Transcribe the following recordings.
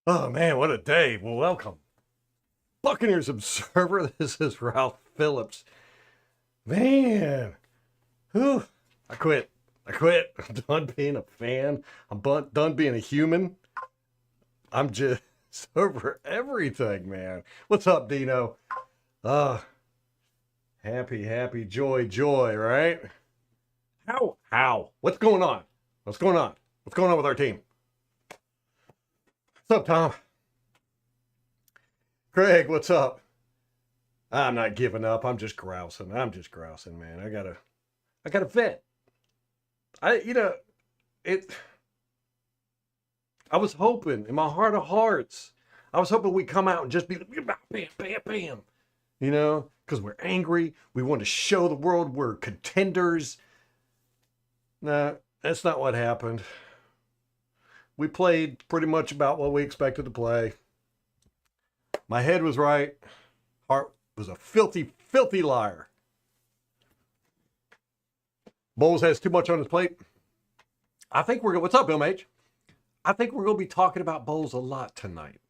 Oh man, what a day. Well, welcome. Buccaneers Observer. This is Ralph Phillips. Man, whew, I quit. I quit. I'm done being a fan. Done being a human. I'm just over everything, man. What's up, Dino? Ah, happy, joy, right? How? What's going on? What's going on? What's going on with our team? What's up, Tom? Craig, what's up? I'm not giving up. I'm just grousing, man. I gotta vent. I, you know, it. I was hoping in my heart of hearts, I was hoping we'd come out and just be like, bam, bam, bam, because we're angry. We want to show the world we're contenders. Nah, that's not what happened. We played pretty much about what we expected to play. My head was right. Heart was a filthy liar. Bowles has too much on his plate. I think we're. What's up, Bill Mage? I think we're going to be talking about Bowles a lot tonight.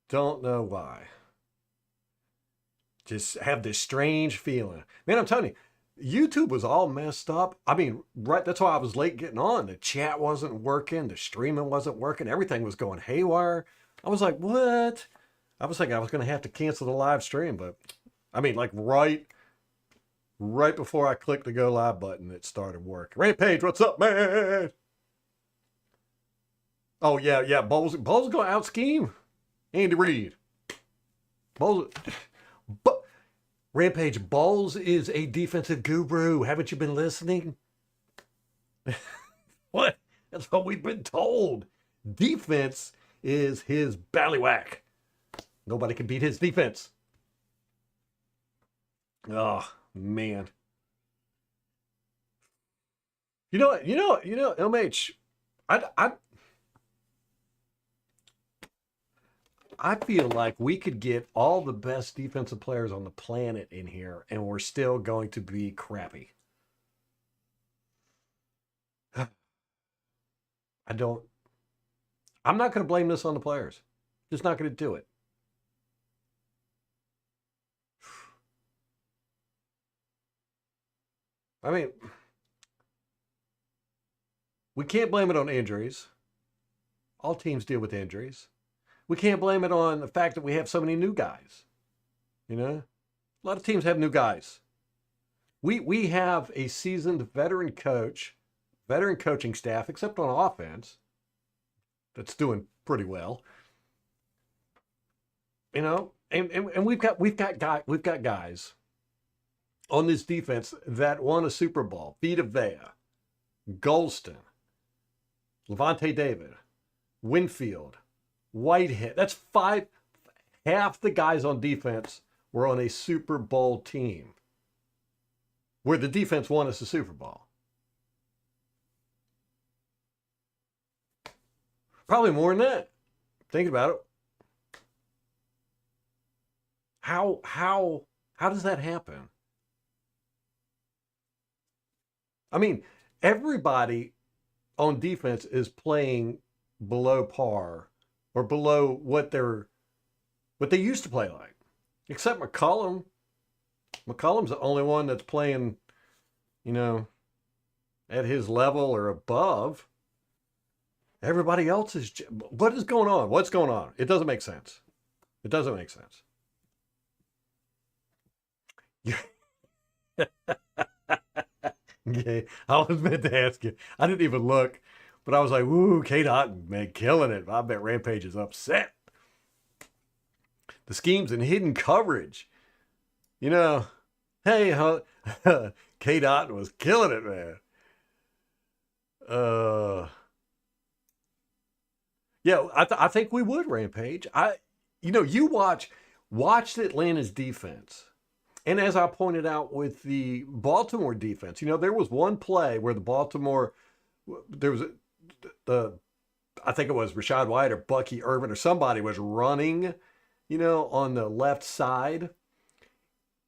Don't know why. Just have this strange feeling. Man, I'm telling you, YouTube was all messed up. I mean, right, that's why I was late getting on. The chat wasn't working, the streaming wasn't working, everything was going haywire. I was like, what? I was thinking I was going to have to cancel the live stream, but I mean, like right before I clicked the go live button, it started working. Rampage, what's up, man? Oh yeah. Bowles going to out scheme Andy Reid. Bowles, but Rampage, Bowles is a defensive guru. Haven't you been listening? What? That's what we've been told. Defense is his ballywhack. Nobody can beat his defense. Oh man. LMH. I I I feel like we could get all the best defensive players on the planet in here, and we're still going to be crappy. I don't. I'm not going to blame this on the players. Just not going to do it. I mean, we can't blame it on injuries. All teams deal with injuries. We can't blame it on the fact that we have so many new guys. A lot of teams have new guys. We have a seasoned veteran coaching staff, except on offense, that's doing pretty well. And we've got guys on this defense that won a Super Bowl. Vita Vea, Golston, Levante David, Winfield, Whitehead. That's five. Half the guys on defense were on a Super Bowl team where the defense won us a Super Bowl. Probably more than that. Thinking about it. How does that happen? I mean, everybody on defense is playing below par or below what they used to play like. Except McCollum. McCollum's the only one that's playing, you know, at his level or above. Everybody else is. What is going on? What's going on? It doesn't make sense. It doesn't make sense. Okay, I was meant to ask you. I didn't even look, but I was like, "Woo, Kate Otten, man, killing it." I bet Rampage is upset. The schemes and hidden coverage. You know, hey, Kate Otten was killing it, man. Uh, yeah, I think we would Rampage. You watch Atlanta's defense, and as I pointed out with the Baltimore defense, there was one play where the Baltimore there was the I think it was Rashad White or Bucky Irvin or somebody was running, on the left side,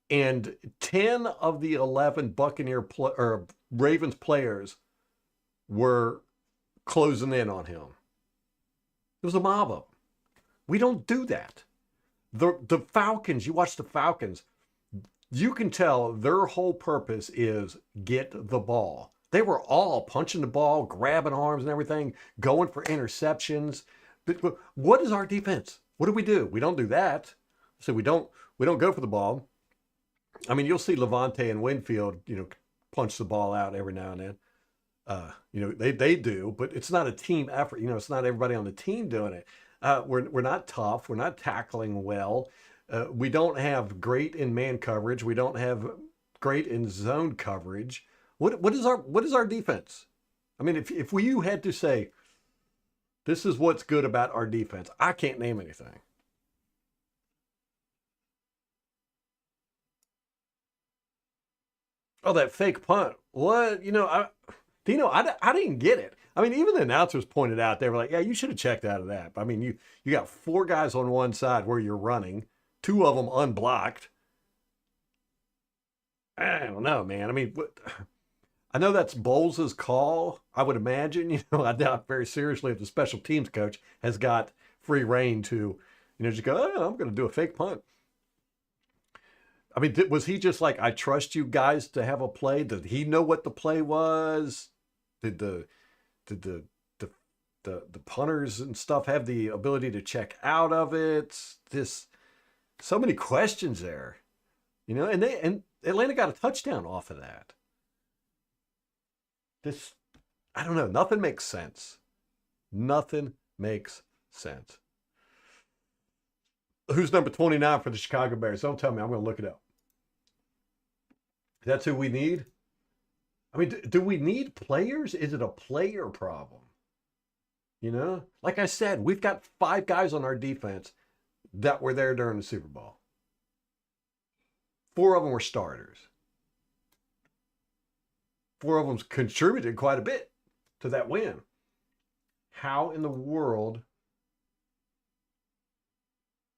and 10 of the 11 or Ravens players were closing in on him. There was a mob of them. We don't do that. The Falcons, you watch the Falcons, you can tell their whole purpose is get the ball. They were all punching the ball, grabbing arms and everything, going for interceptions. But what is our defense? What do? We don't do that. So we don't go for the ball. I mean, you'll see Levante and Winfield, punch the ball out every now and then. They do, but it's not a team effort. It's not everybody on the team doing it. We're not tough. We're not tackling well. We don't have great in man coverage. We don't have great in zone coverage. What is our defense? I mean, if you had to say, this is what's good about our defense, I can't name anything. Oh, that fake punt. What? I didn't get it. I mean, even the announcers pointed out, they were like, yeah, you should have checked out of that. I mean, you got four guys on one side where you're running, two of them unblocked. I don't know, man. I mean, I know that's Bowles' call, I would imagine. I doubt very seriously if the special teams coach has got free reign to, just go, oh, I'm going to do a fake punt. I mean, was he just like, I trust you guys to have a play? Did he know what the play was? Did the punters and stuff have the ability to check out of it? So many questions there, and Atlanta got a touchdown off of that. I don't know. Nothing makes sense. Nothing makes sense. Who's number 29 for the Chicago Bears? Don't tell me. I'm going to look it up. That's who we need? I mean, do we need players? Is it a player problem? Like I said, we've got 5 guys on our defense that were there during the Super Bowl. 4 of them were starters. 4 of them contributed quite a bit to that win. How in the world?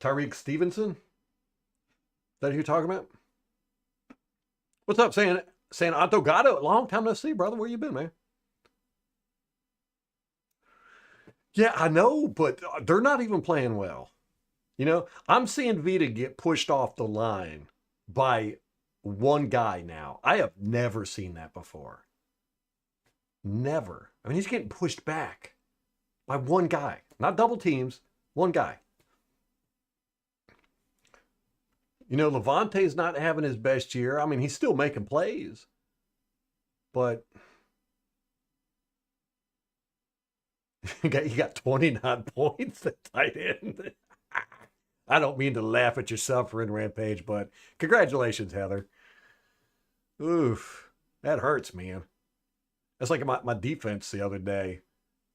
Tyreek Stevenson? Is that who you're talking about? What's up, San Anto Gatto? Long time no see, brother. Where you been, man? Yeah, I know, but they're not even playing well. I'm seeing Vita get pushed off the line by one guy now. I have never seen that before. Never. I mean, he's getting pushed back by one guy. Not double teams, one guy. Levante's not having his best year. I mean, he's still making plays. But he got 29 points at tight end. I don't mean to laugh at your suffering, Rampage, but congratulations, Heather. Oof, that hurts, man. That's like my defense the other day,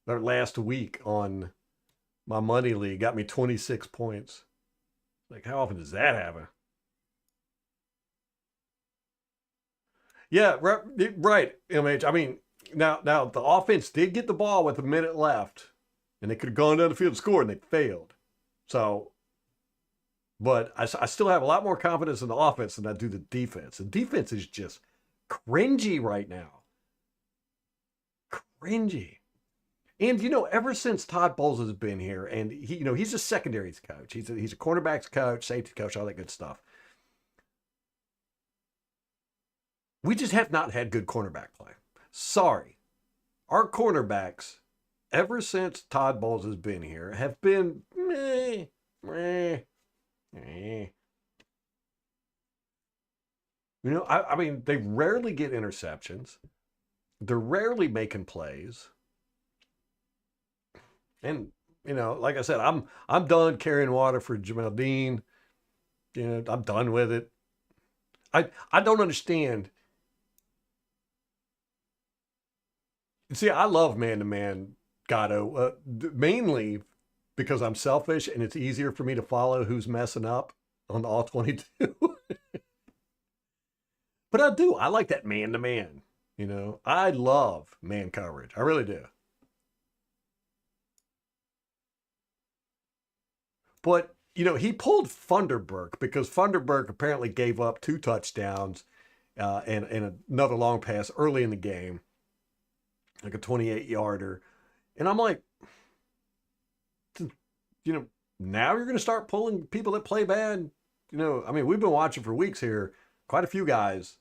or last week on my money league, got me 26 points. Like, how often does that happen? Yeah, right, MH. I mean, now the offense did get the ball with a minute left, and they could have gone down the field and scored, and they failed. So, but I still have a lot more confidence in the offense than I do the defense. The defense is just cringy right now. Cringy. And, ever since Todd Bowles has been here, and he's a secondaries coach. He's a cornerbacks coach, safety coach, all that good stuff. We just have not had good cornerback play. Sorry. Our cornerbacks, ever since Todd Bowles has been here, have been meh. I mean, they rarely get interceptions. They're rarely making plays. And, like I said, I'm done carrying water for Jamel Dean. I'm done with it. I don't understand. See, I love man-to-man Gatto, mainly because I'm selfish and it's easier for me to follow who's messing up on the all 22. But I do. I like that man-to-man. I love man coverage. I really do. But, he pulled Funderburk because Funderburk apparently gave up 2 touchdowns and another long pass early in the game, like a 28-yarder. And I'm like, now you're going to start pulling people that play bad. I mean, we've been watching for weeks here. Quite a few guys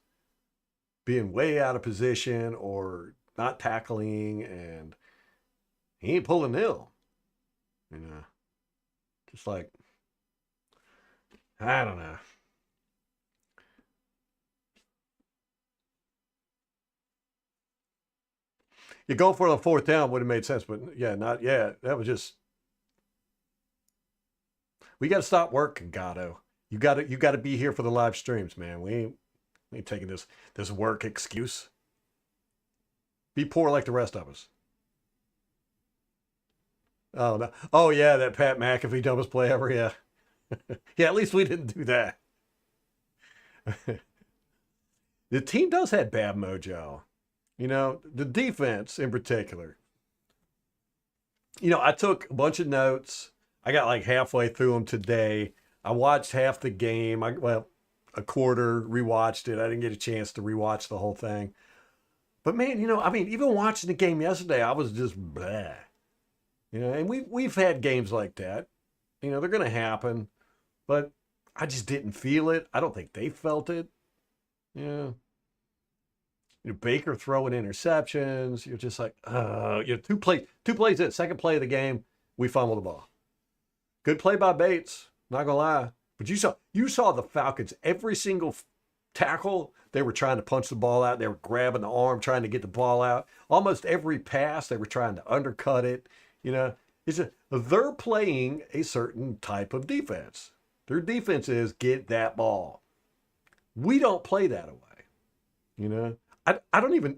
being way out of position or not tackling, and he ain't pulling nil. Just like, I don't know. You go for the fourth down would have made sense, but yeah, not yet. That was just, we got to stop working, Gatto. You got to be here for the live streams, man. We ain't taking this work excuse. Be poor like the rest of us. Oh no. Oh yeah, that Pat McAfee dumbest play ever. Yeah. Yeah, at least we didn't do that. The team does have bad mojo. The defense in particular. I took a bunch of notes. I got like halfway through them today. I watched half the game. A quarter, rewatched it. I didn't get a chance to rewatch the whole thing. But man, I mean, even watching the game yesterday, I was just blah. And we've had games like that. They're going to happen. But I just didn't feel it. I don't think they felt it. Yeah. Baker throwing interceptions. You're just like, two plays in. Second play of the game, we fumbled the ball. Good play by Bates. Not gonna lie. But you saw the Falcons, every single tackle, they were trying to punch the ball out. They were grabbing the arm, trying to get the ball out. Almost every pass, they were trying to undercut it. They're playing a certain type of defense. Their defense is get that ball. We don't play that away. I don't even,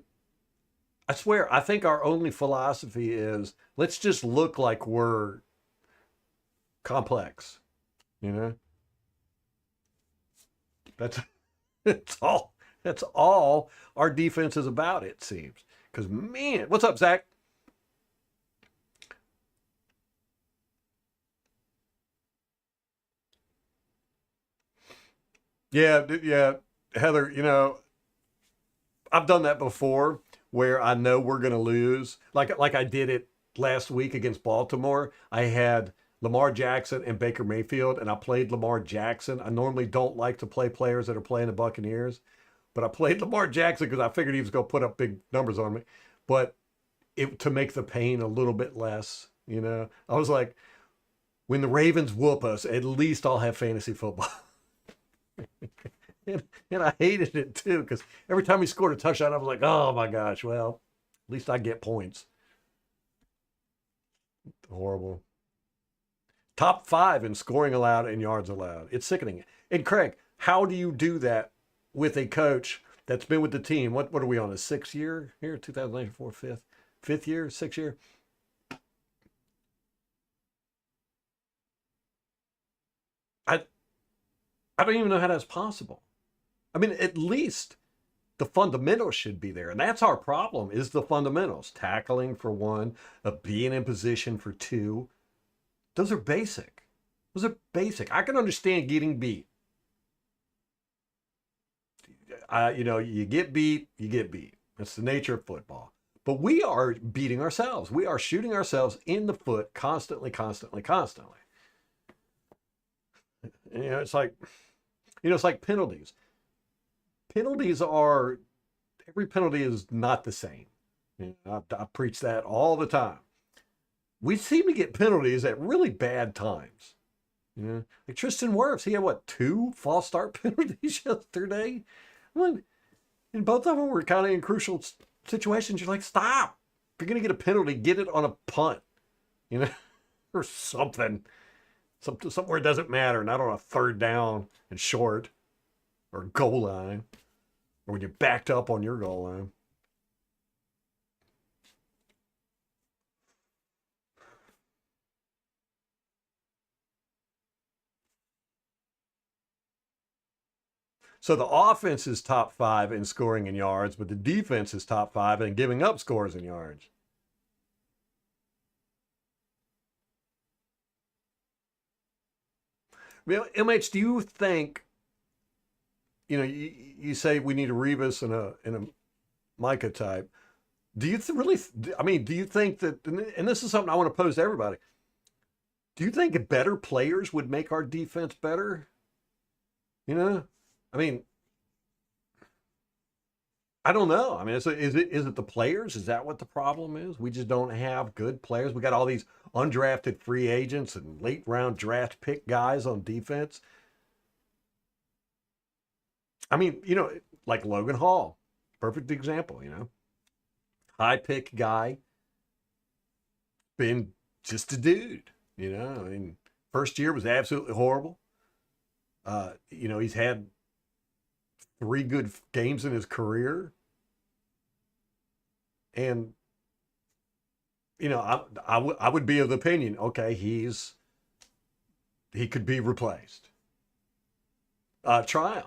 I swear, I think our only philosophy is let's just look like we're complex. That's that's all our defense is about, it seems. Because man, what's up, Zach? Yeah, Heather, I've done that before where I know we're going to lose. Like I did it last week against Baltimore. I had Lamar Jackson and Baker Mayfield, and I played Lamar Jackson. I normally don't like to play players that are playing the Buccaneers, but I played Lamar Jackson because I figured he was going to put up big numbers on me. But to make the pain a little bit less, I was like, when the Ravens whoop us, at least I'll have fantasy football. And I hated it too, because every time he scored a touchdown, I was like, oh my gosh, well, at least I get points. Horrible. Top 5 in scoring allowed and yards allowed. It's sickening. And Craig, how do you do that with a coach that's been with the team? What are we on, a 6th year here? 2094, fifth year, 6th year? I I don't even know how that's possible. I mean, at least the fundamentals should be there. And that's our problem, is the fundamentals. Tackling for one, being in position for two. Those are basic. Those are basic. I can understand getting beat. You get beat, you get beat. That's the nature of football. But we are beating ourselves. We are shooting ourselves in the foot constantly, constantly, constantly. It's like penalties. Penalties are, every penalty is not the same. I preach that all the time. We seem to get penalties at really bad times. Like Tristan Wirfs, he had what, 2 false start penalties yesterday? And both of them were kind of in crucial situations. You're like, stop. If you're going to get a penalty, get it on a punt, or something. Somewhere it doesn't matter, not on a 3rd down and short, or goal line, or when you're backed up on your goal line. So the offense is top 5 in scoring in yards, but the defense is top 5 in giving up scores in yards. Well, MH, do you think, you say we need a Revis and a Micah type. Do you really, I mean, do you think that, and this is something I want to pose to everybody, Do you think better players would make our defense better? You know, I mean, I don't know. I mean, is it the players? Is that what the problem is? We just don't have good players. We got all these undrafted free agents and late round draft pick guys on defense. I mean, like Logan Hall, perfect example. High pick guy, been just a dude. I mean, first year was absolutely horrible. He's had three good games in his career, and I would be of the opinion, okay, he could be replaced. Try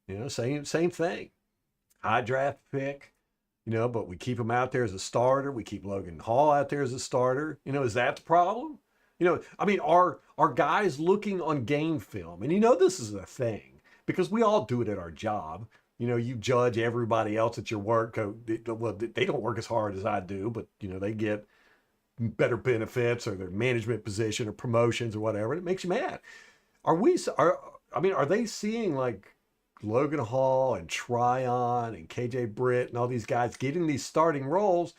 on, same thing. High draft pick, but we keep him out there as a starter. We keep Logan Hall out there as a starter. Is that the problem? I mean, are guys looking on game film? And this is a thing because we all do it at our job. You judge everybody else at your work. Well, they don't work as hard as I do, but they get better benefits or their management position or promotions or whatever. And it makes you mad. Are they seeing like Logan Hall and Tryon and KJ Britt and all these guys getting these starting roles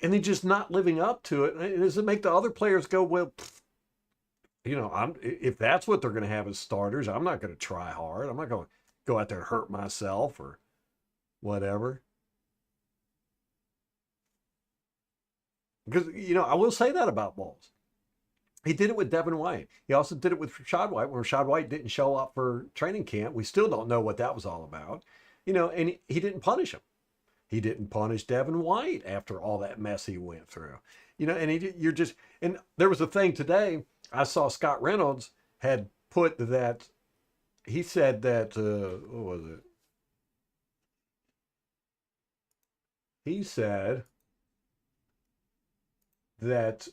and they're just not living up to it? And does it make the other players go, well, if that's what they're going to have as starters, I'm not going to try hard. I'm not going to go out there and hurt myself or whatever. Because, I will say that about Bowles. He did it with Devin White. He also did it with Rashad White. When Rashad White didn't show up for training camp, we still don't know what that was all about. And he didn't punish him. He didn't punish Devin White after all that mess he went through. And there was a thing today, I saw Scott Reynolds had put that, he said that, what was it? He said that,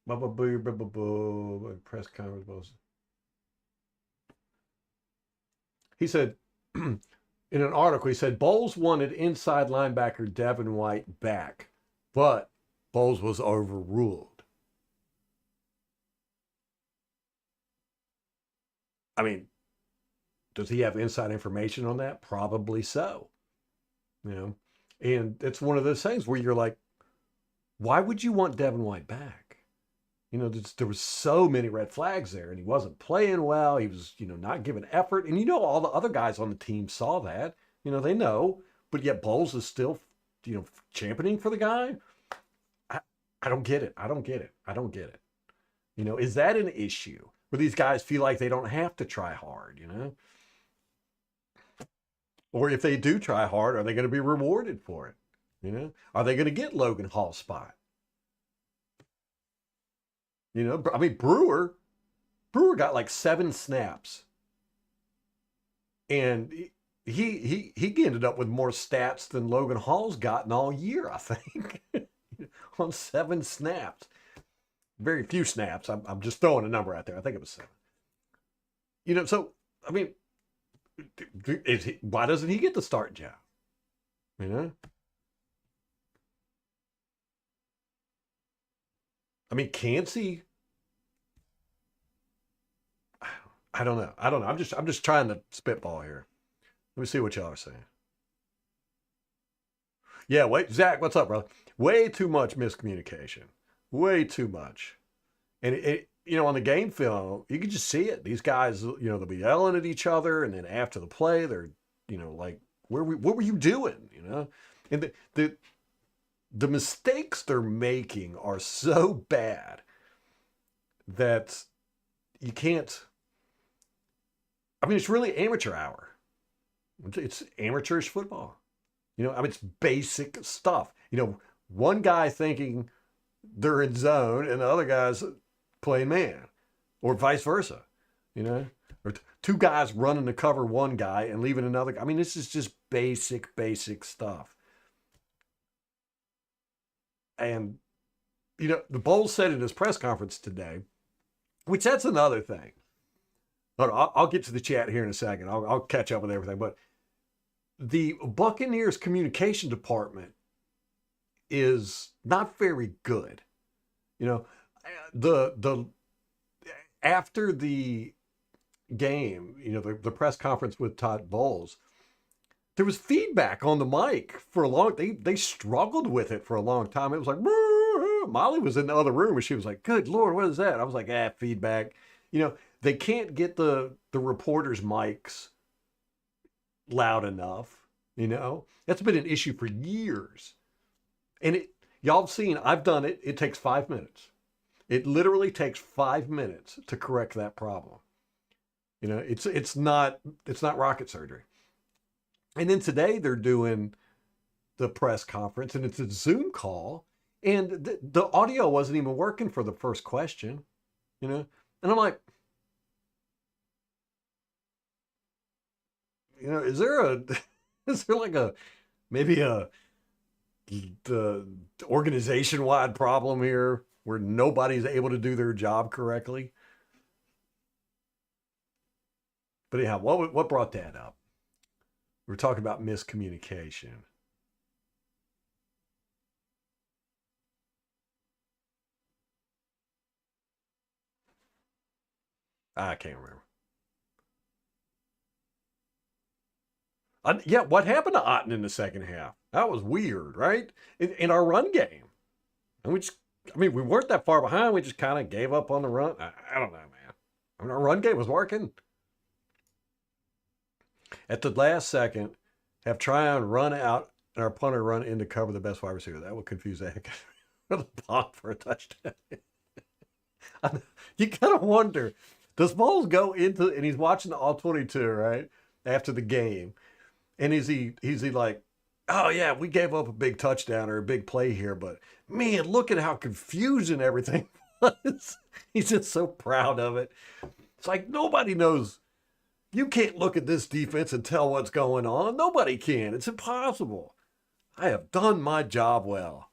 press conference. He said, in an article, he said, Bowles wanted inside linebacker Devin White back, but Bowles was overruled. I mean, does he have inside information on that? Probably so. And it's one of those things where you're like, why would you want Devin White back? There was so many red flags there, and he wasn't playing well. He was, not giving effort. And all the other guys on the team saw that. They know, but yet Bowles is still, championing for the guy. I don't get it. I don't get it. Is that an issue where these guys feel like they don't have to try hard, Or if they do try hard, are they going to be rewarded for it? Are they going to get Logan Hall's spot? Brewer got like 7 snaps. And he ended up with more stats than Logan Hall's gotten all year, I think. On 7 snaps. Very few snaps. I'm just throwing a number out there. I think it was 7. So, why doesn't he get the start job? Cansey, I don't know. I'm just trying to spitball here. Let me see what y'all are saying. Yeah, wait, Zach, what's up, brother? Way too much miscommunication. Way too much. And on the game film, you can just see it. These guys, they'll be yelling at each other, and then after the play, they're, like, what were you doing? And the mistakes they're making are so bad that you can't. It's really amateur hour. It's amateurish football. It's basic stuff. One guy thinking they're in zone and the other guy's playing man, or vice versa. Or two guys running to cover one guy and leaving another. This is just basic stuff. And, the Bowles said in his press conference today, which that's another thing. I'll get to the chat here in a second. I'll catch up with everything. But the Buccaneers communication department is not very good. The after the game, the press conference with Todd Bowles, there was feedback on the mic for a long. They struggled with it for a long time. It was like Molly was in the other room and she was like, "Good Lord, what is that?" I was like, feedback. They can't get the reporters' mics loud enough. That's been an issue for years, and y'all have seen. I've done it. It takes 5 minutes. It literally takes 5 minutes to correct that problem. It's not rocket surgery. And then today they're doing the press conference and it's a Zoom call and the audio wasn't even working for the first question, And I'm like, is there like maybe the organization-wide problem here where nobody's able to do their job correctly? But anyhow, what brought that up? We're talking about miscommunication. I can't remember. Yeah, what happened to Otten in the second half? That was weird, right? In our run game. And we weren't that far behind. We just kind of gave up on the run. I don't know, man. Our run game was working. At the last second, have Tryon run out and our punter run in to cover the best wide receiver. That would confuse the heck out of the bomb for a touchdown. You kind of wonder, does Bowles go into, and he's watching the All-22, right, after the game, and is he like, oh yeah, we gave up a big touchdown or a big play here, but man, look at how confusing everything was. He's just so proud of it. It's like nobody knows. You can't look at this defense and tell what's going on. Nobody can. It's impossible. I have done my job well.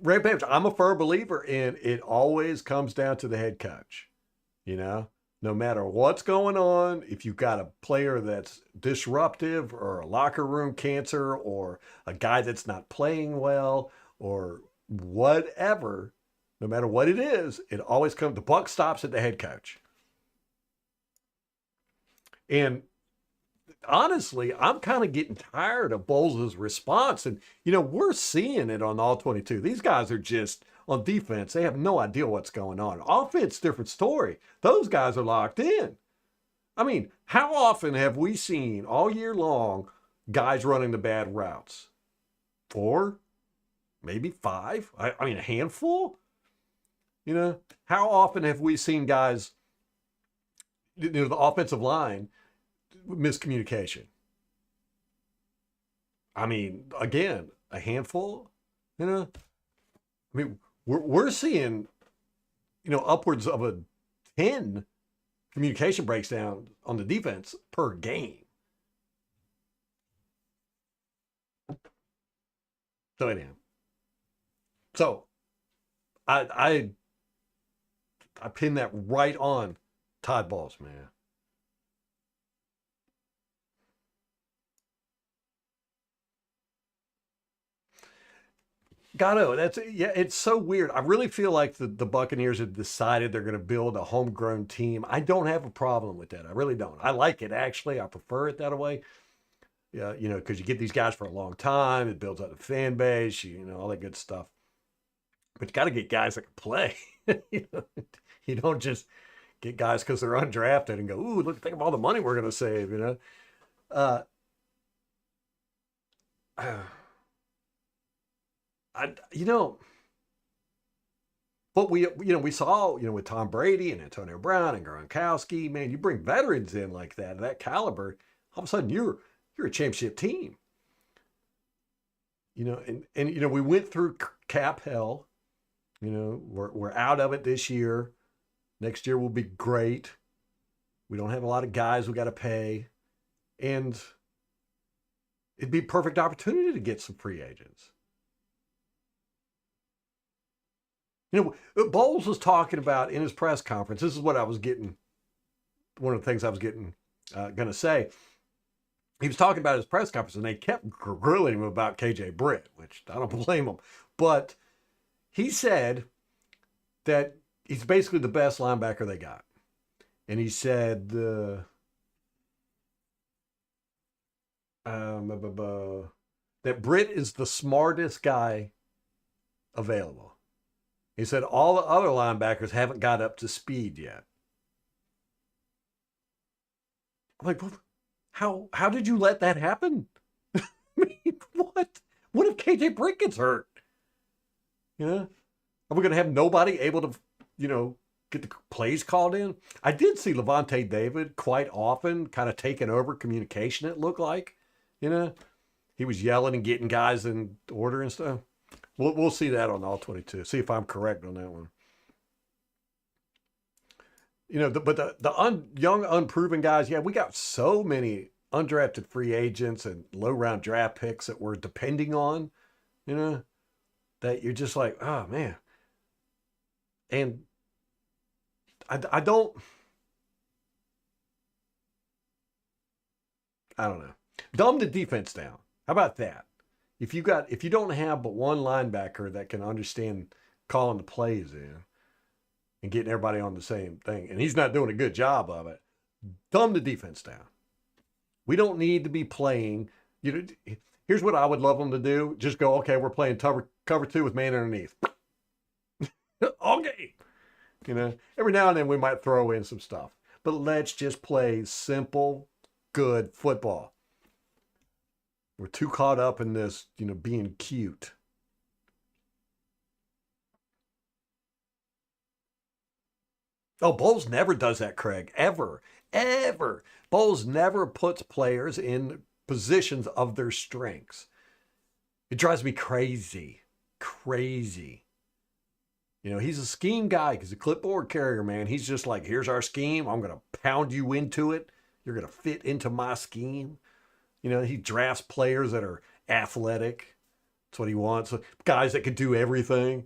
Ray Page, I'm a firm believer in it always comes down to the head coach. No matter what's going on, if you've got a player that's disruptive or a locker room cancer or a guy that's not playing well or whatever, no matter what it is, it always comes, the buck stops at the head coach. And honestly, I'm kind of getting tired of Bowles' response. And, we're seeing it on All-22. These guys are just, on defense, they have no idea what's going on. Offense, different story. Those guys are locked in. I mean, how often have we seen all year long guys running the bad routes? 4, maybe 5. I mean, a handful. How often have we seen guys, the offensive line, miscommunication? I mean, again, a handful. I mean, we're seeing, upwards of a 10 communication breaks down on the defense per game. So anyhow, I pin that right on Todd Bowles, man. It's so weird. I really feel like the Buccaneers have decided they're going to build a homegrown team. I don't have a problem with that. I really don't. I like it, actually. I prefer it that way. Yeah, because you get these guys for a long time. It builds up the fan base, all that good stuff. But you got to get guys that can play. You don't just get guys because they're undrafted and go, ooh, think of all the money we're going to save, uh, but we saw, with Tom Brady and Antonio Brown and Gronkowski, man, you bring veterans in like that caliber, all of a sudden you're a championship team. And we went through cap hell. We're out of it this year. Next year will be great. We don't have a lot of guys we got to pay. And it'd be a perfect opportunity to get some free agents. Bowles was talking about in his press conference. This is what I was getting. One of the things I was going to say. he was talking about his press conference, and they kept grilling him about KJ Britt, which I don't blame him. But he said that he's basically the best linebacker they got. And he said that Britt is the smartest guy available. He said all the other linebackers haven't got up to speed yet. I'm like, how did you let that happen? I mean, what? What if KJ Britt gets hurt? You know, are we going to have nobody able to, get the plays called in? I did see Levante David quite often kind of taking over communication, it looked like. He was yelling and getting guys in order and stuff. We'll see that on all 22. See if I'm correct on that one. But the young, unproven guys, yeah, we got so many undrafted free agents and low-round draft picks that we're depending on, that you're just like, oh, man. And I don't know. Dumb the defense down. How about that? If you don't have but one linebacker that can understand calling the plays in and getting everybody on the same thing, and he's not doing a good job of it, dumb the defense down. We don't need to be playing. Here's what I would love them to do. Just go, okay, we're playing cover two with man underneath. Okay. Every now and then we might throw in some stuff. But let's just play simple, good football. We're too caught up in this, being cute. Oh, Bowles never does that, Craig. Ever. Ever. Bowles never puts players in positions of their strengths. It drives me crazy. Crazy. He's a scheme guy. He's a clipboard carrier, man. He's just like, here's our scheme. I'm going to pound you into it. You're going to fit into my scheme. He drafts players that are athletic. That's what he wants. Guys that can do everything.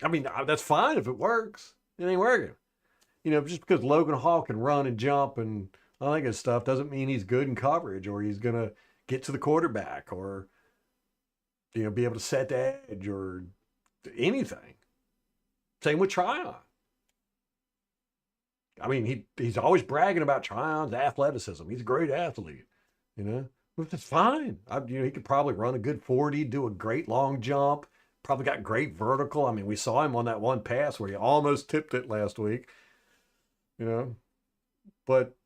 I mean, that's fine if it works. It ain't working. Just because Logan Hall can run and jump and all that good stuff doesn't mean he's good in coverage or he's going to get to the quarterback or, be able to set the edge or anything. Same with Tryon. I mean, he's always bragging about Tryon's athleticism. He's a great athlete, That's fine. He could probably run a good 40, do a great long jump, probably got great vertical. I mean, we saw him on that one pass where he almost tipped it last week, But,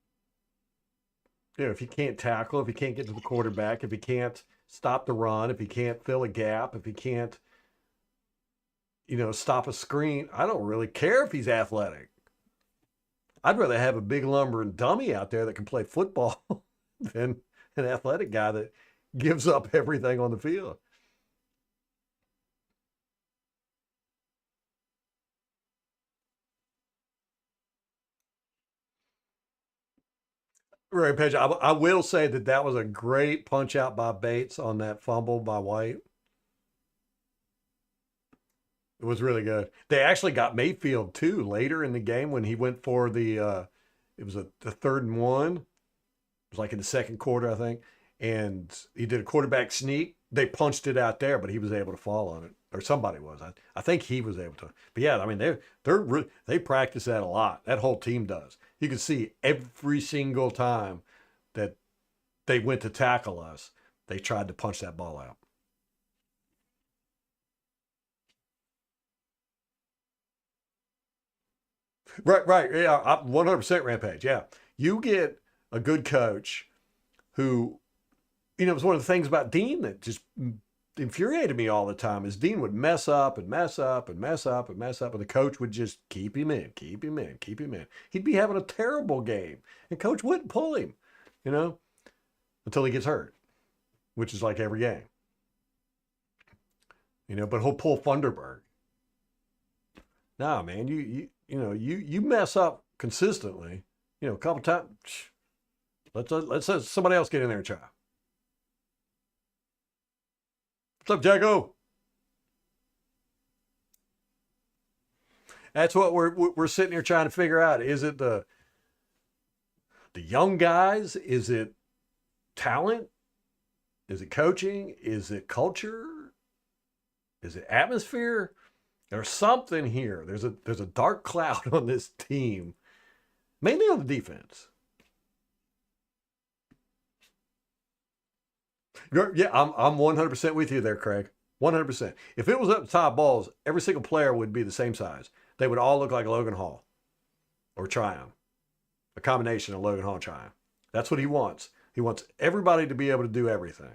if he can't tackle, if he can't get to the quarterback, if he can't stop the run, if he can't fill a gap, if he can't, stop a screen, I don't really care if he's athletic. I'd rather have a big lumbering dummy out there that can play football than an athletic guy that gives up everything on the field. Rampage, I will say that was a great punch out by Bates on that fumble by White. It was really good. They actually got Mayfield too later in the game when he went for the it was the 3rd and 1. It was like in the second quarter, I think. And he did a quarterback sneak. They punched it out there, but he was able to fall on it. Or somebody was. I think he was able to. But yeah, I mean, they practice that a lot. That whole team does. You can see every single time that they went to tackle us, they tried to punch that ball out. Right. Yeah, 100% Rampage. Yeah. You get a good coach who, it was one of the things about Dean that just infuriated me all the time is Dean would mess up and mess up and mess up and mess up, and the coach would just keep him in. He'd be having a terrible game, and coach wouldn't pull him, until he gets hurt, which is like every game. But he'll pull Funderburg. Nah, man, you mess up consistently, a couple times. Let's let somebody else get in there and try. What's up, Jacko? That's what we're sitting here trying to figure out. Is it the the young guys? Is it talent? Is it coaching? Is it culture? Is it atmosphere? There's something here. There's a dark cloud on this team, mainly on the defense. Yeah, I'm 100% with you there, Craig. 100%. If it was up to top balls, every single player would be the same size. They would all look like Logan Hall or Tryon, a combination of Logan Hall and Tryon. That's what he wants. He wants everybody to be able to do everything.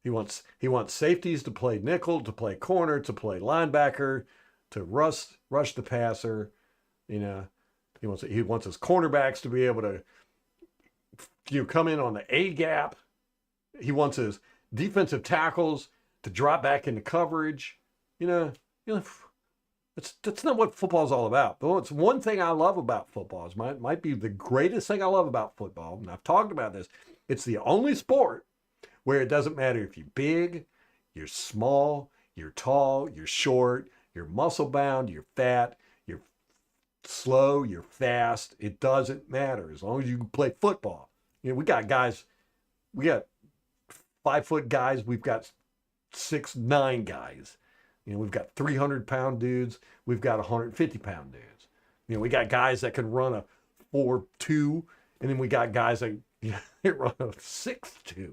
He wants safeties to play nickel, to play corner, to play linebacker, to rush the passer. You know, he wants his cornerbacks to be able to come in on the A gap. He wants his defensive tackles to drop back into coverage. That's not what football is all about. But it's one thing I love about football. It might be the greatest thing I love about football. And I've talked about this. It's the only sport where it doesn't matter if you're big, you're small, you're tall, you're short, you're muscle bound, you're fat, you're slow, you're fast. It doesn't matter as long as you can play football. We got 5-foot guys. We've got 6'9" guys. We've got 300-pound dudes. We've got 150-pound dudes. We got guys that can run a 4.2, and then we got guys that run a 6.2.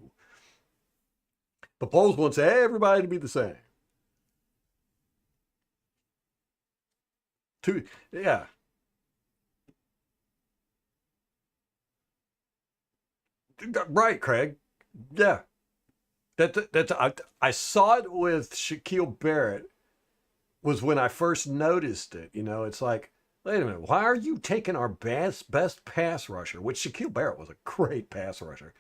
But Poles wants everybody to be the same. Yeah. Right, Craig. Yeah. I saw it with Shaquille Barrett was when I first noticed it. It's like, wait a minute, why are you taking our best pass rusher, which Shaquille Barrett was a great pass rusher,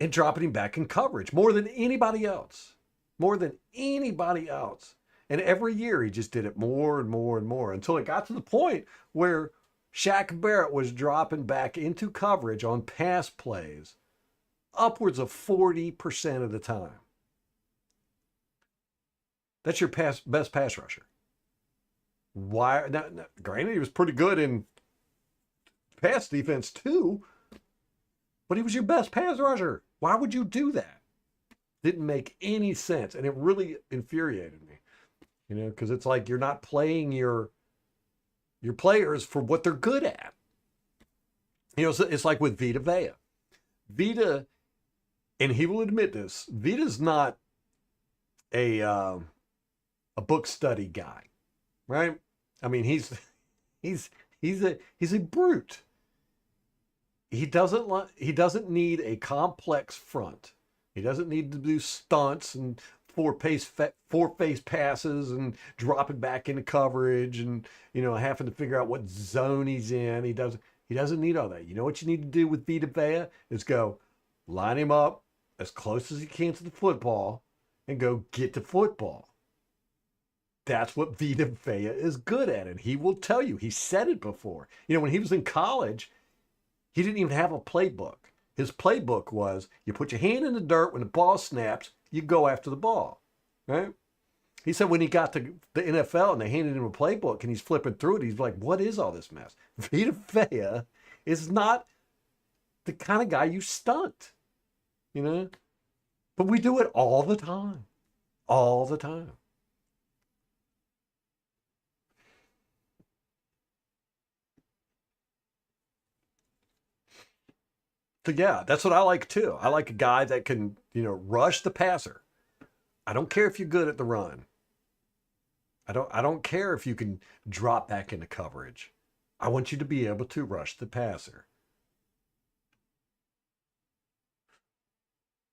and dropping him back in coverage more than anybody else? More than anybody else. And every year he just did it more and more and more until it got to the point where Shaq Barrett was dropping back into coverage on pass plays upwards of 40% of the time. That's your best pass rusher. Why? Now, granted, he was pretty good in pass defense too, but he was your best pass rusher. Why would you do that? Didn't make any sense, and it really infuriated me. Because it's like you're not playing your players for what they're good at. It's like with Vita Vea. Vita, and he will admit this, Vita's not a book study guy, right? I mean, he's a brute. He doesn't need a complex front. He doesn't need to do stunts and four face passes and dropping back into coverage and having to figure out what zone he's in. He doesn't need all that. You know what you need to do with Vita Vea is go line him up as close as you can to the football and go get the football. That's what Vita Vea is good at, and he will tell you. He said it before. When he was in college, he didn't even have a playbook. His playbook was you put your hand in the dirt when the ball snaps, you go after the ball, right? He said when he got to the NFL and they handed him a playbook and he's flipping through it, he's like, what is all this mess? Vita Vea is not the kind of guy you stunt, But we do it all the time. All the time. So yeah, that's what I like too. I like a guy that can, rush the passer. I don't care if you're good at the run. I don't care if you can drop back into coverage. I want you to be able to rush the passer.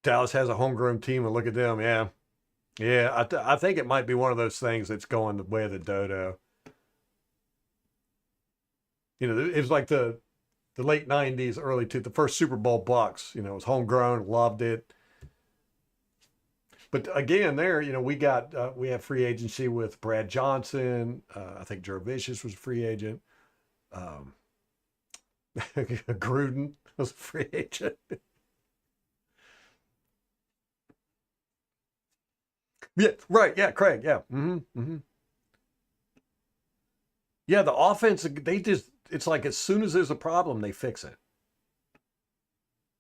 Dallas has a homegrown team, and look at them. Yeah. I think it might be one of those things that's going the way of the dodo. It was like the late 90s, the first Super Bowl Bucks, it was homegrown, loved it. But again, there, we have free agency with Brad Johnson. I think Joe Vicious was a free agent. Gruden was a free agent. Yeah, right. Yeah, Craig. Yeah. Mm-hmm. Mm-hmm. Yeah, the offense, it's like as soon as there's a problem, they fix it.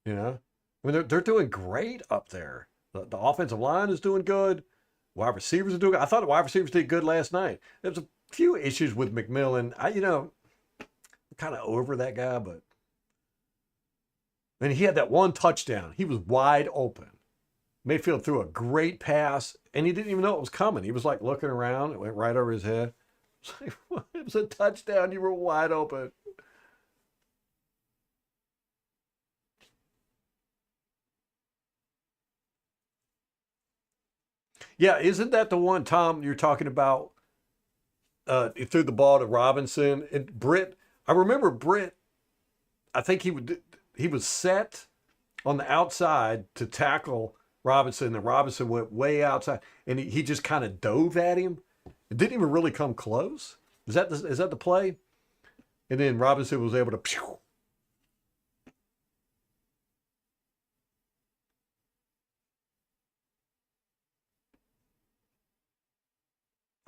You know, I mean, they're doing great up there. The offensive line is doing good. Wide receivers are doing good. I thought the wide receivers did good last night. There's a few issues with McMillan. I'm kind of over that guy, but he had that one touchdown. He was wide open. Mayfield threw a great pass, and he didn't even know it was coming. He was like looking around. It went right over his head. It was a touchdown. You were wide open. Yeah, isn't that the one, Tom, you're talking about? He threw the ball to Robinson and Britt. I remember Britt. I think he was set on the outside to tackle Robinson, and Robinson went way outside, and he just kind of dove at him. It didn't even really come close. Is that the play? And then Robinson was able to. Pew.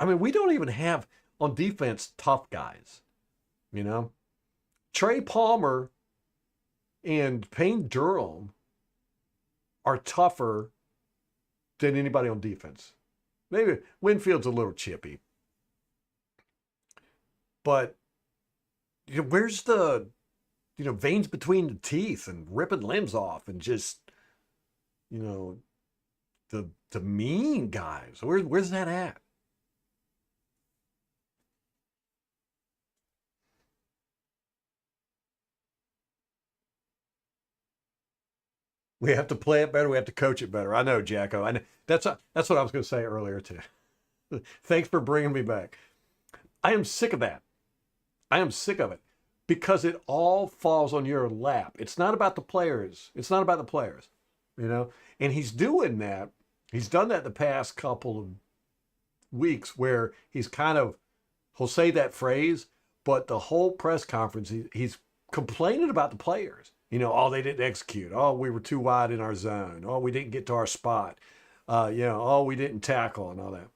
I mean, we don't even have on defense tough guys. You know, Trey Palmer and Payne Durham are tougher than anybody on defense. Maybe Winfield's a little chippy, but where's the veins between the teeth and ripping limbs off and just you know the mean guys? Where's that at? We have to play it better. We have to coach it better. I know, Jacko. I know. That's what I was going to say earlier too. Thanks for bringing me back. I am sick of that. I am sick of it because it all falls on your lap. It's not about the players. It's not about the players, And he's doing that. He's done that the past couple of weeks where he'll say that phrase, but the whole press conference, he's complaining about the players. Oh, they didn't execute. Oh, we were too wide in our zone. Oh, we didn't get to our spot. Oh, we didn't tackle and all that.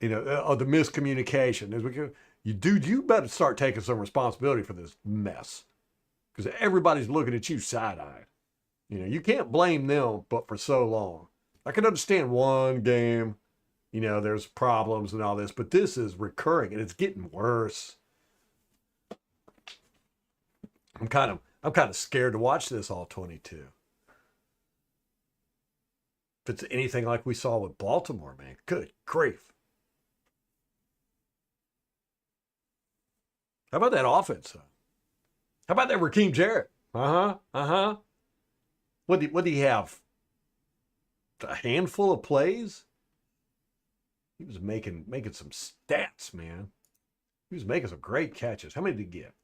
The miscommunication. You better start taking some responsibility for this mess because everybody's looking at you side-eyed. You can't blame them, but for so long. I can understand one game, there's problems and all this, but this is recurring and it's getting worse. I'm kind of scared to watch this all 22. If it's anything like we saw with Baltimore, man, good grief. How about that offense? How about that Raheem Jarrett? Uh-huh. What do you have? A handful of plays? He was making some stats, man. He was making some great catches. How many did he get?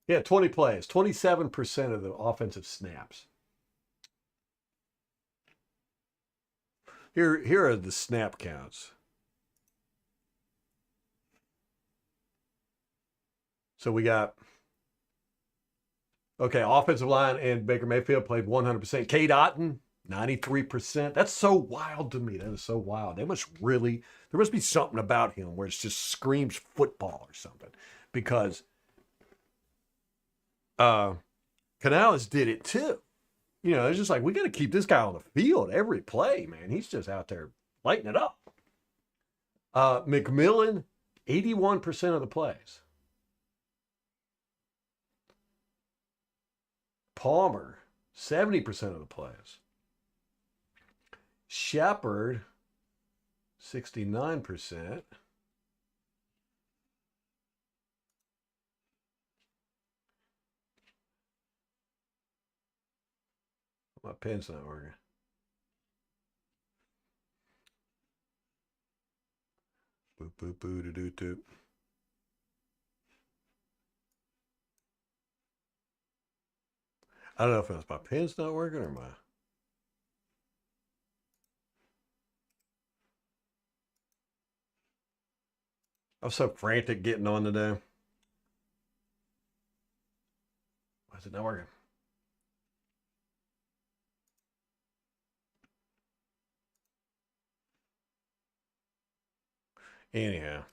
Yeah, 20 plays, 27% of the offensive snaps. Here are the snap counts. So we got offensive line and Baker Mayfield played 100%. Kate Otten, 93%. That's so wild to me. That is so wild. There must be something about him where it just screams football or something. Because Canales did it too. It's just like, we got to keep this guy on the field every play, man. He's just out there lighting it up. McMillan, 81% of the plays. Palmer, 70% of the plays. Shepard, 69%. My pen's not working. Boop, boop, boo, doo, doo, doo. I don't know if it's my pen's not working or my. I'm so frantic getting on today. Why is it not working? Anyhow.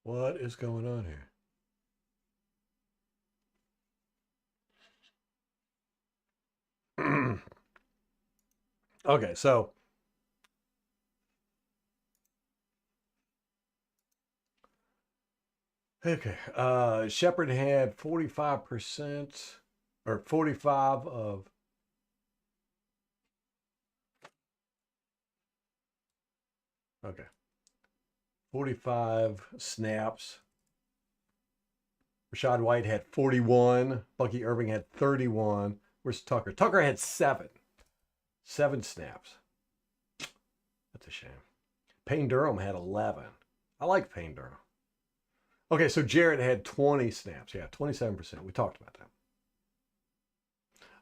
What is going on here? Okay, so Shepard had 45% or 45 of okay. 45 snaps. Rashad White had 41. Bucky Irving had 31. Where's Tucker? Tucker had 7. 7 snaps. That's a shame. Payne Durham had 11. I like Payne Durham. Okay, so Jarrett had 20 snaps. Yeah, 27%. We talked about that.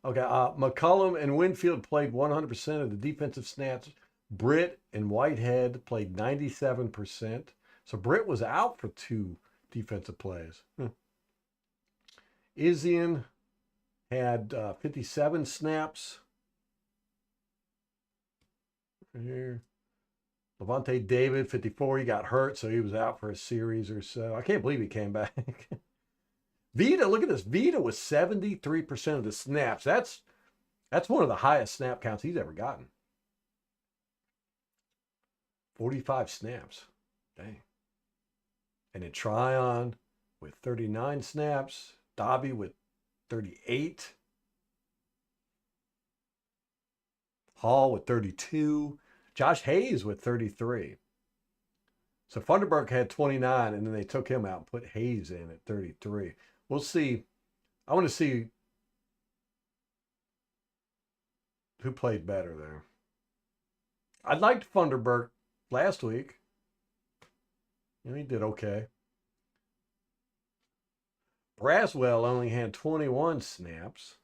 Okay, McCullum and Winfield played 100% of the defensive snaps. Britt and Whitehead played 97%. So Britt was out for 2 defensive plays. Izian had 57 snaps. Here. Levante David, 54. He got hurt, so he was out for a series or so. I can't believe he came back. Vita, look at this. Vita was 73% of the snaps. That's one of the highest snap counts he's ever gotten. 45 snaps. Dang. And then Tryon with 39 snaps. Dobby with 38. Hall with 32. Josh Hayes with 33. So Funderburk had 29, and then they took him out and put Hayes in at 33. We'll see. I want to see who played better there. I liked Funderburk last week. He did okay. Braswell only had 21 snaps.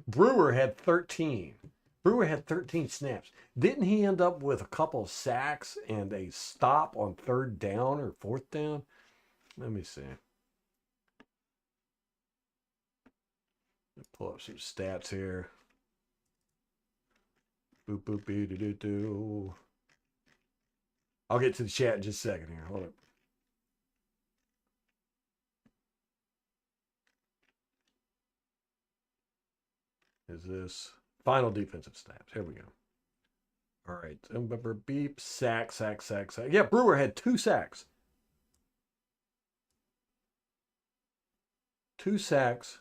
Brewer had 13. Brewer had 13 snaps. Didn't he end up with a couple of sacks and a stop on 3rd down or 4th down? Let me see. Pull up some stats here. Boop, boop, doo, doo, doo. I'll get to the chat in just a second here. Hold up. Is this final defensive stats? Here we go. All right. Beep, sack. Yeah, Brewer had 2 sacks. 2 sacks.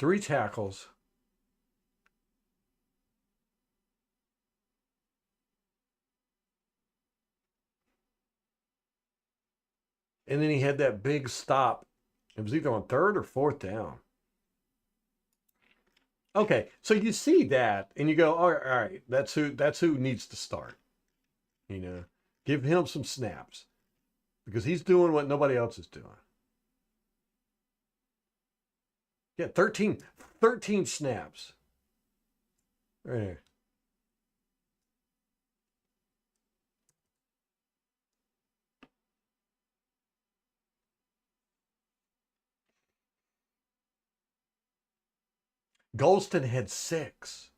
3 tackles. And then he had that big stop. It was either on 3rd or 4th down. Okay, so you see that and you go, all right, that's who needs to start. Give him some snaps because he's doing what nobody else is doing. Yeah, 13 snaps. Right here. Golston had 6.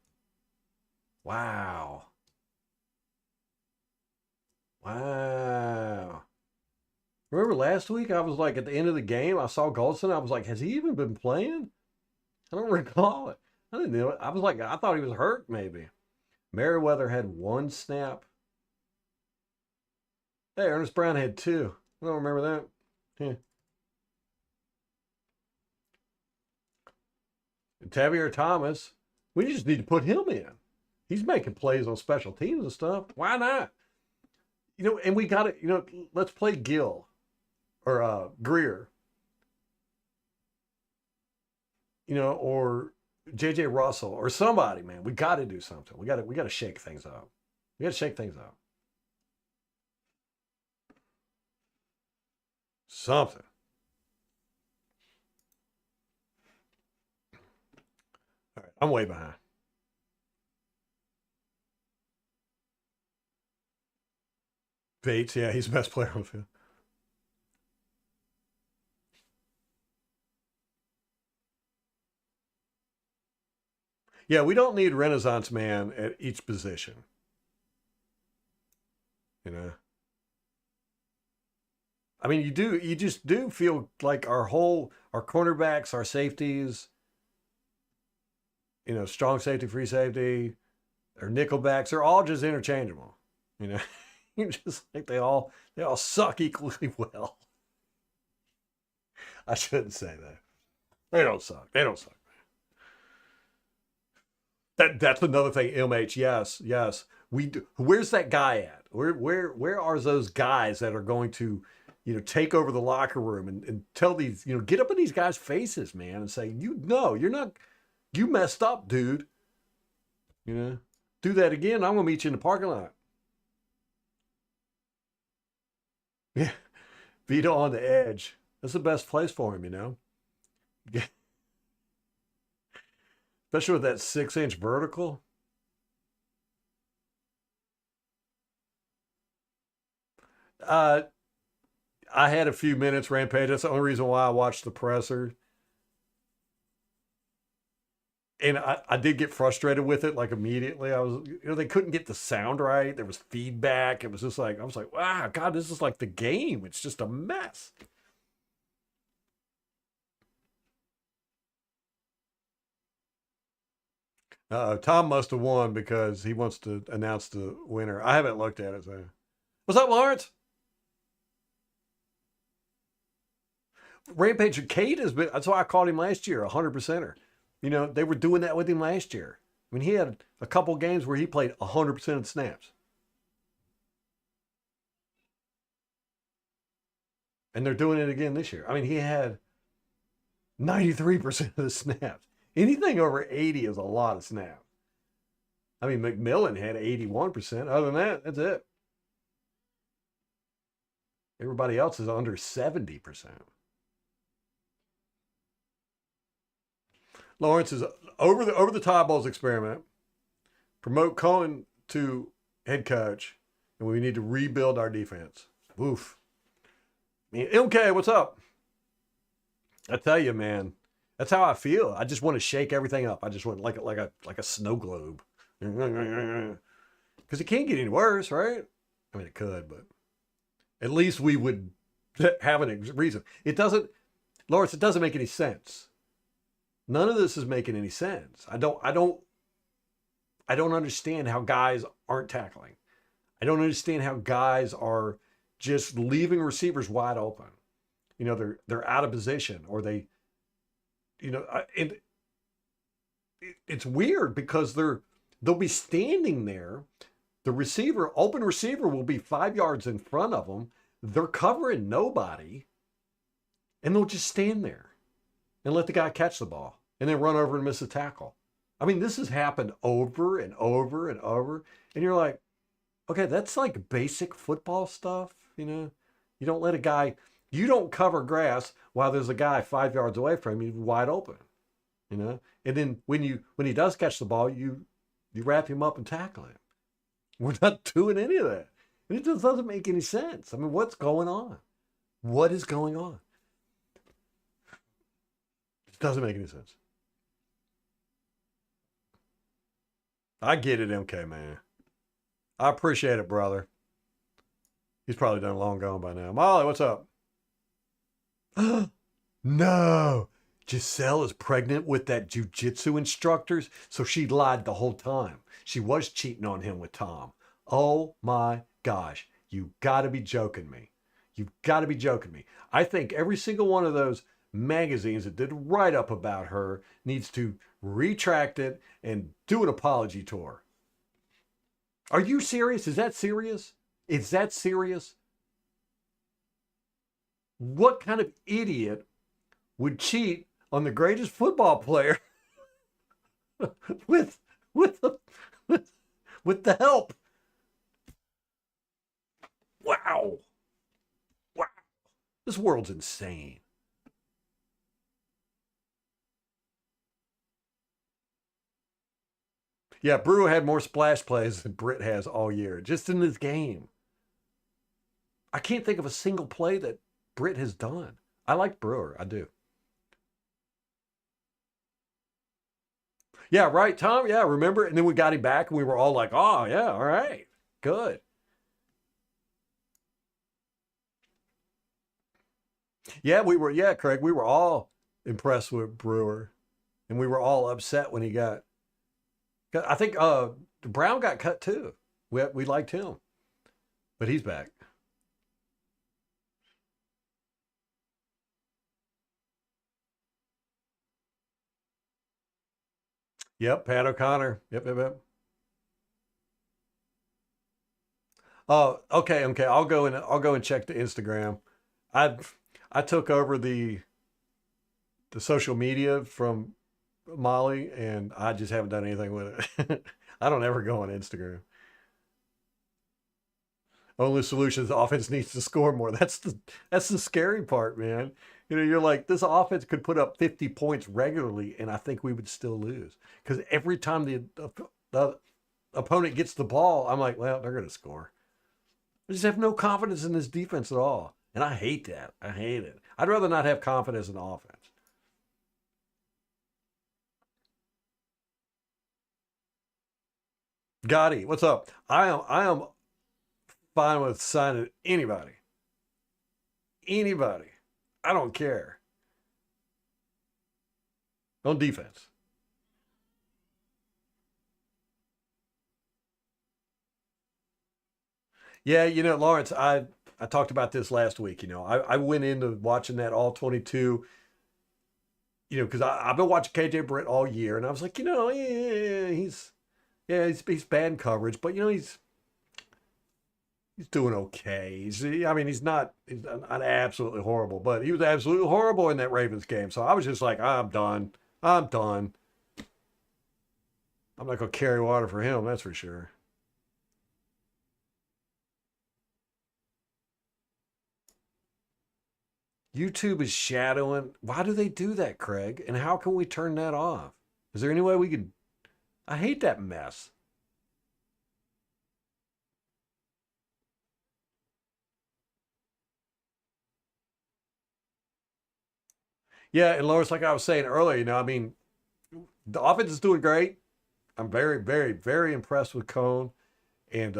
Wow. Remember last week? I was like, at the end of the game, I saw Golston. I was like, has he even been playing? I don't recall it. I didn't know it. I was like, I thought he was hurt maybe. Merriweather had 1 snap. Hey, Ernest Brown had 2. I don't remember that. Yeah. Tavier Thomas, we just need to put him in. He's making plays on special teams and stuff. Why not? And we got to, let's play Gill or Greer, or JJ Russell or somebody, man. We got to do something. We got to shake things up. We got to shake things up. Something. All right, I'm way behind. Bates, yeah, he's the best player on the field. Yeah, we don't need Renaissance man at each position. I mean, you just do feel like our cornerbacks, our safeties, strong safety, free safety, or nickelbacks are all just interchangeable. You know, you just like they all suck equally well. I shouldn't say that. They don't suck. They don't suck. That's another thing. MH, yes, yes. We do. Where's that guy at? Where are those guys that are going to, take over the locker room and tell these, get up in these guys' faces, man, and say, you're not, you messed up, dude. Do that again. I'm gonna meet you in the parking lot. Yeah, Vito on the edge. That's the best place for him. Especially with that 6-inch vertical. Uh, I had a few minutes, Rampage. That's the only reason why I watched the presser. And I did get frustrated with it like immediately. I was, they couldn't get the sound right. There was feedback. It was just like, I was like, wow, God, this is like the game. It's just a mess. Tom must have won because he wants to announce the winner. I haven't looked at it. So. What's up, Lawrence? Rampage Cade has been. That's why I called him last year, 100%er. They were doing that with him last year. I mean, he had a couple games where he played 100% of the snaps, and they're doing it again this year. I mean, he had 93% of the snaps. Anything over 80 is a lot of snaps. I mean, McMillan had 81%. Other than that, that's it. Everybody else is under 70%. Lawrence is over the Todd Bowles experiment. Promote Cohen to head coach, and we need to rebuild our defense. Oof. I mean, MK, what's up? I tell you, man, that's how I feel. I just want to shake everything up. I just want like a snow globe, because it can't get any worse, right? I mean, it could, but at least we would have a reason. It doesn't, Lawrence. It doesn't make any sense. None of this is making any sense. I don't understand how guys aren't tackling. I don't understand how guys are just leaving receivers wide open. They're out of position, or and it's weird because they'll be standing there. The open receiver will be 5 yards in front of them. They're covering nobody, and they'll just stand there and let the guy catch the ball and then run over and miss a tackle. I mean, this has happened over and over and over. And you're like, okay, that's like basic football stuff. You don't let a guy, you don't cover grass while there's a guy 5 yards away from you wide open. And then when he does catch the ball, you wrap him up and tackle him. We're not doing any of that. And it just doesn't make any sense. I mean, what's going on? What is going on? It doesn't make any sense. I get it, MK, man. I appreciate it, brother. He's probably done long gone by now. Molly, what's up? No. Giselle is pregnant with that jujitsu instructor, so she lied the whole time. She was cheating on him with Tom. Oh my gosh. You gotta be joking me. You've got to be joking me. I think every single one of those magazines that did write up about her needs to retract it and do an apology tour. Are you serious? Is that serious? Is that serious? What kind of idiot would cheat on the greatest football player with with the, with the help? Wow. Wow. This world's insane. Yeah, Brew had more splash plays than Britt has all year, just in this game. I can't think of a single play that Britt has done. I like Brewer. I do. Yeah, right, Tom? Yeah, remember? And then we got him back and we were all like, oh, yeah, all right, good. Yeah, we were. Yeah, Craig, we were all impressed with Brewer, and we were all upset when he got. I think Brown got cut too. We liked him, but he's back. Yep, Pat O'Connor. Yep, yep, yep. Oh, okay, okay. I'll go and check the Instagram. I I took over the social media from Molly, and I just haven't done anything with it. I don't ever go on Instagram. Only solution is the offense needs to score more. That's the scary part, man. You're like this offense could put up 50 points regularly, and I think we would still lose because every time the opponent gets the ball, I'm like, well, they're going to score. I just have no confidence in this defense at all, and I hate that. I hate it. I'd rather not have confidence in the offense. Gotti, what's up? I am fine with signing anybody. Anybody. I don't care. On defense. Yeah, Lawrence, I talked about this last week. I went into watching that all 22, because I've been watching KJ Britt all year, and I was like, yeah, he's bad coverage, but he's doing okay. I mean, he's not absolutely horrible, but he was absolutely horrible in that Ravens game. So I was just like, I'm done. I'm done. I'm not gonna carry water for him, that's for sure. YouTube is shadowing. Why do they do that, Craig? And how can we turn that off? Is there any way we could? I hate that mess. Yeah, and Lois, like I was saying earlier, I mean, the offense is doing great. I'm very, very, very impressed with Cone. And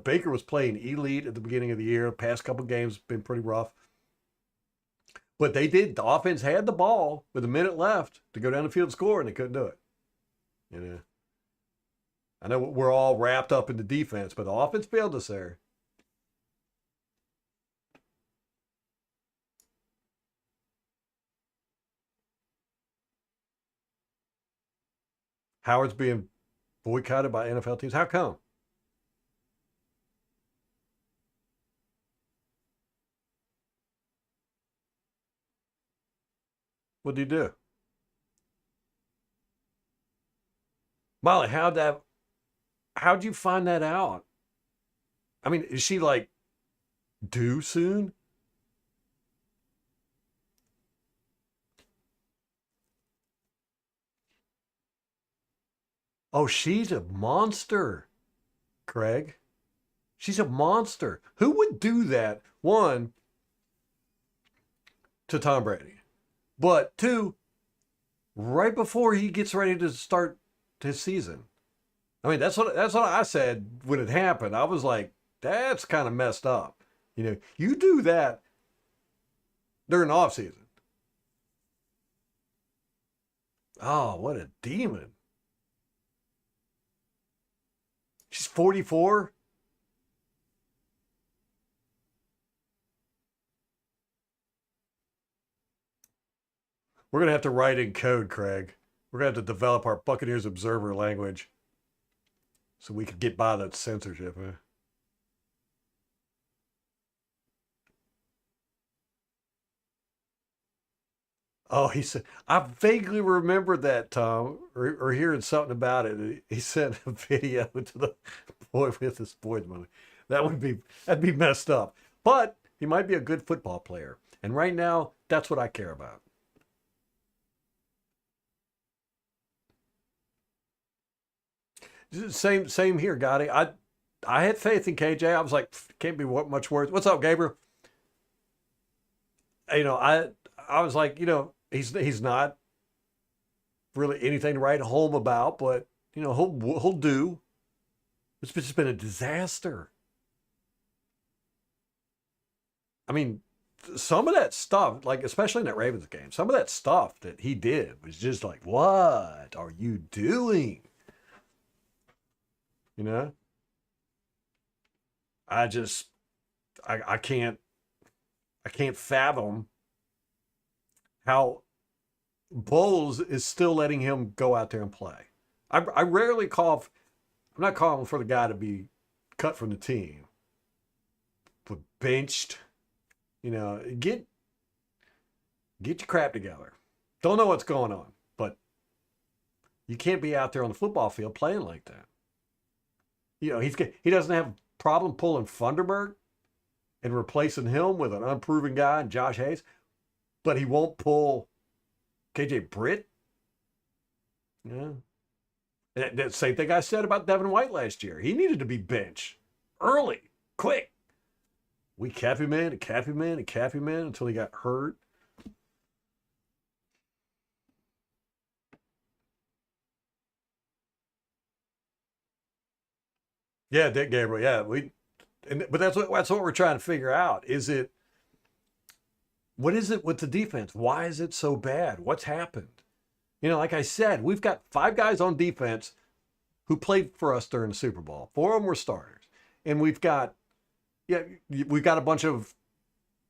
Baker was playing elite at the beginning of the year. Past couple games been pretty rough. But they did. The offense had the ball with a minute left to go down the field and score, and they couldn't do it. You know, I know we're all wrapped up in the defense, but the offense failed us there. Howard's being boycotted by NFL teams. How come? What did he do? Molly, how'd you find that out? I mean, is she like due soon? Oh, she's a monster, Craig. She's a monster. Who would do that? One, to Tom Brady, but two, right before he gets ready to start his season. I mean, that's what I said when it happened. I was like, that's kind of messed up. You do that during the off season. Oh, what a demon! She's 44. We're gonna have to write in code, Craig. We're gonna have to develop our Buccaneers Observer language so we could get by that censorship. Huh? Oh, he said, I vaguely remember that, Tom, or hearing something about it. He sent a video to the boy with his sports money. That'd be messed up. But he might be a good football player. And right now, that's what I care about. Same here, Gotti. I had faith in KJ. I was like, can't be much worse. What's up, Gabriel? I was like, he's not really anything to write home about, but he'll do. It's just been a disaster. I mean, some of that stuff, like especially in that Ravens game, some of that stuff that he did was just like, what are you doing? You know, I just, I can't, I can't fathom how Bowles is still letting him go out there and play. I rarely call, I'm not calling for the guy to be cut from the team, but benched. You know, get your crap together. Don't know what's going on, but you can't be out there on the football field playing like that. You know, he doesn't have a problem pulling Funderburg and replacing him with an unproven guy and Josh Hayes, but he won't pull KJ Britt. Yeah. And that same thing I said about Devin White last year. He needed to be benched early, quick. We kept him in and kept him in and kept him in until he got hurt. Yeah, Dick Gabriel. Yeah, but that's what we're trying to figure out. What is it with the defense? Why is it so bad? What's happened? You know, like I said, we've got 5 guys on defense who played for us during the Super Bowl. 4 of them were starters, and we've got a bunch of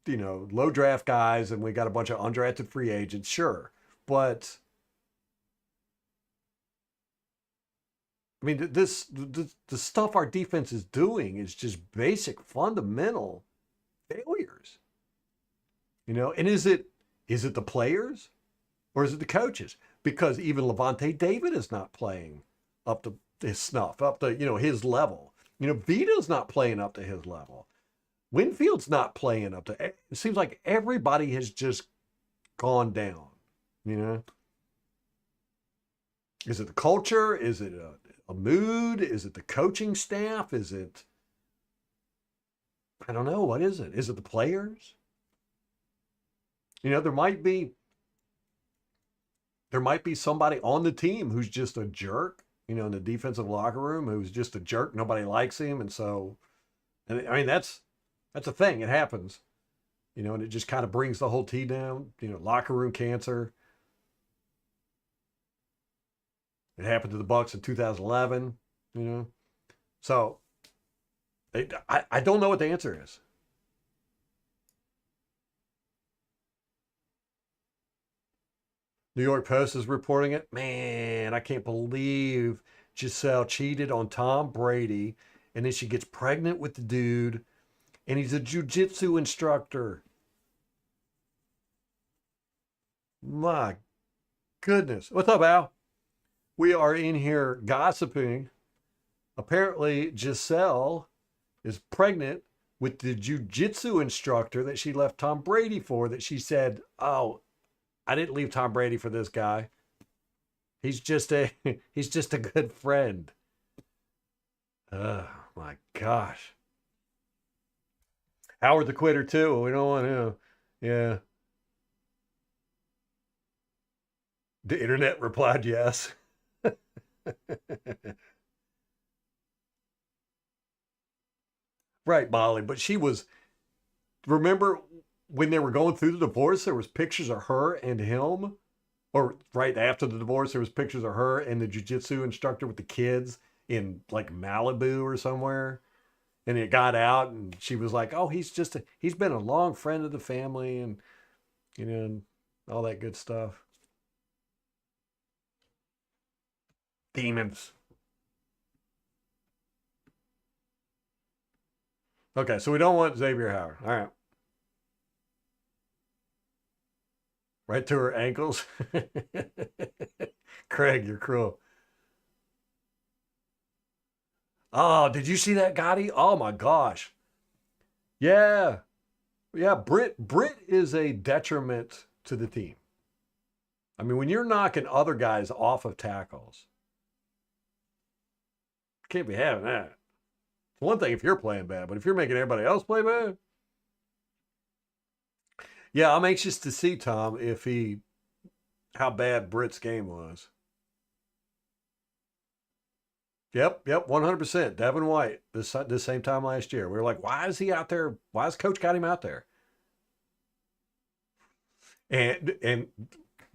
low draft guys, and we got a bunch of undrafted free agents. Sure, but I mean, the stuff our defense is doing is just basic, fundamental failures. You know, and is it the players or is it the coaches? Because even Levante David is not playing up to his snuff, up to his level. You know, Vito's not playing up to his level. Winfield's not playing up to. It seems like everybody has just gone down. You know, is it the culture? Is it a mood? Is it the coaching staff? Is it? I don't know. What is it? Is it the players? You know, there might be somebody on the team who's just a jerk, in the defensive locker room, who's just a jerk. Nobody likes him. And so, and I mean, that's a thing. It happens, and it just kind of brings the whole team down, locker room cancer. It happened to the Bucs in 2011, So I don't know what the answer is. New York Post is reporting it. Man, I can't believe Giselle cheated on Tom Brady, and then she gets pregnant with the dude, and he's a jiu-jitsu instructor. My goodness. What's up, Al? We are in here gossiping. Apparently, Giselle is pregnant with the jiu-jitsu instructor that she left Tom Brady for, that she said, oh, I didn't leave Tom Brady for this guy. He's just a good friend. Oh my gosh. Howard the quitter too. We don't want to. Yeah. The internet replied yes. Right, Molly. But remember when they were going through the divorce, there was pictures of her and him, or right after the divorce, there was pictures of her and the jiu-jitsu instructor with the kids in like Malibu or somewhere. And it got out, and she was like, oh, he's been a long friend of the family, and, all that good stuff. Demons. Okay, so we don't want Xavier Howard. All right. Right to her ankles. Craig, you're cruel. Oh, did you see that, Gotti? Oh my gosh. Yeah. Yeah, Britt is a detriment to the team. I mean, when you're knocking other guys off of tackles, can't be having that. It's one thing if you're playing bad, but if you're making everybody else play bad. Yeah, I'm anxious to see, Tom, how bad Britt's game was. Yep, 100%. Devin White, this same time last year. We were like, why is he out there? Why has coach got him out there? And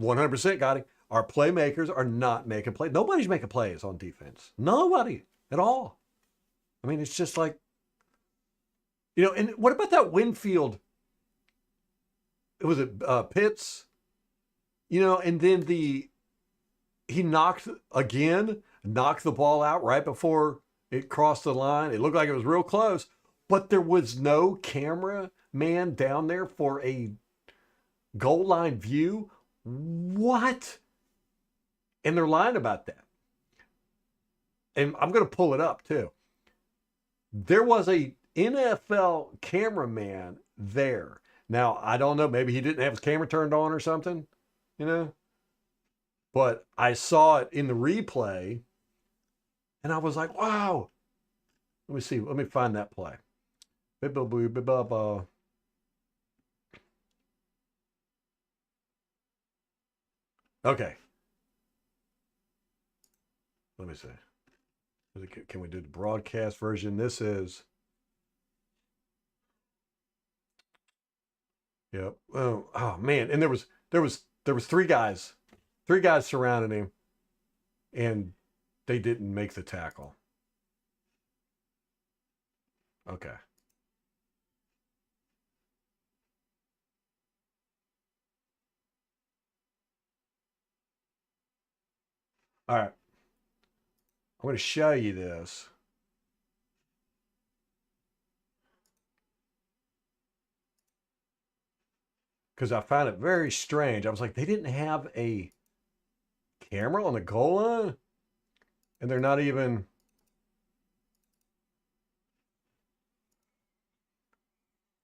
100% got it. Our playmakers are not making plays. Nobody's making plays on defense. Nobody at all. I mean, it's just like, and what about that Winfield? It was Pitts, and then he knocked the ball out right before it crossed the line. It looked like it was real close, but there was no camera man down there for a goal line view. What? And they're lying about that. And I'm going to pull it up too. There was a NFL cameraman there. Now, I don't know. Maybe he didn't have his camera turned on or something, But I saw it in the replay and I was like, wow. Let me see. Let me find that play. Okay. Let me see. Can we do the broadcast version? This is. Yep. Oh man. And there was three guys surrounding him, and they didn't make the tackle. Okay. All right. I'm going to show you this. Because I found it very strange. I was like, they didn't have a camera on the goal line? And they're not even.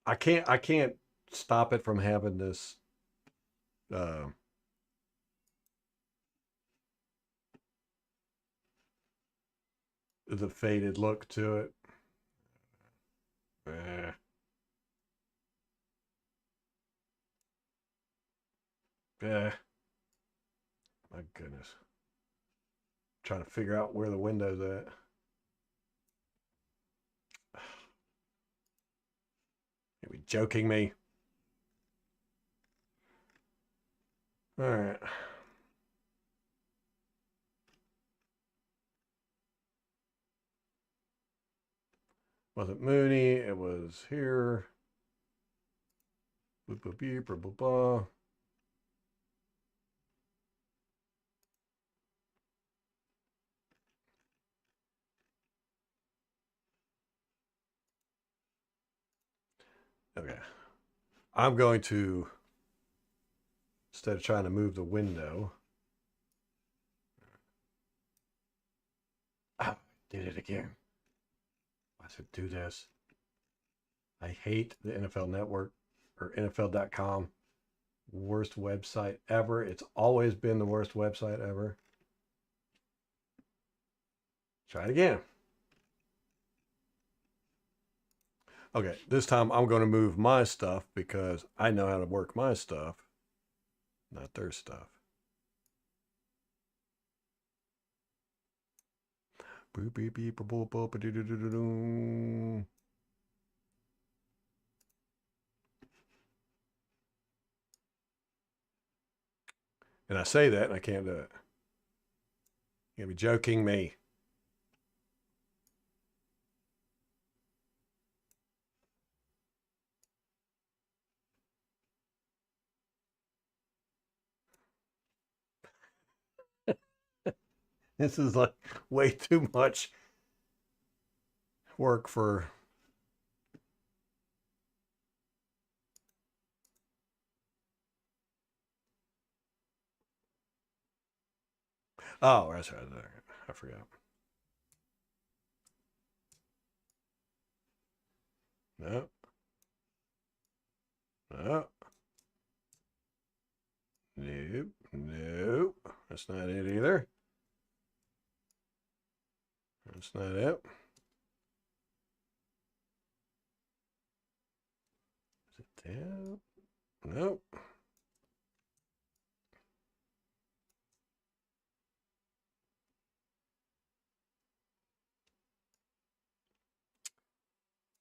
I can't stop it from having this uh, the faded look to it. Eh. My goodness. Trying to figure out where the window's at. Are you joking me? All right. Wasn't Mooney. It was here. Boop, boop, beep, blah, blah, blah. Okay. I'm going to, instead of trying to move the window. Oh, did it again. I said do this. I hate the NFL Network or NFL.com. Worst website ever. It's always been the worst website ever. Try it again. Okay, this time I'm going to move my stuff because I know how to work my stuff, not their stuff. Boop, beep, beep, boop, boop, boop, doo, doo, doo, doo. And I say that and I can't do it. You're gonna be joking me. This is like way too much work for. Oh, that's right. I forgot. No. No. Nope. Nope. That's not it either. That's not it. Is it that? Nope.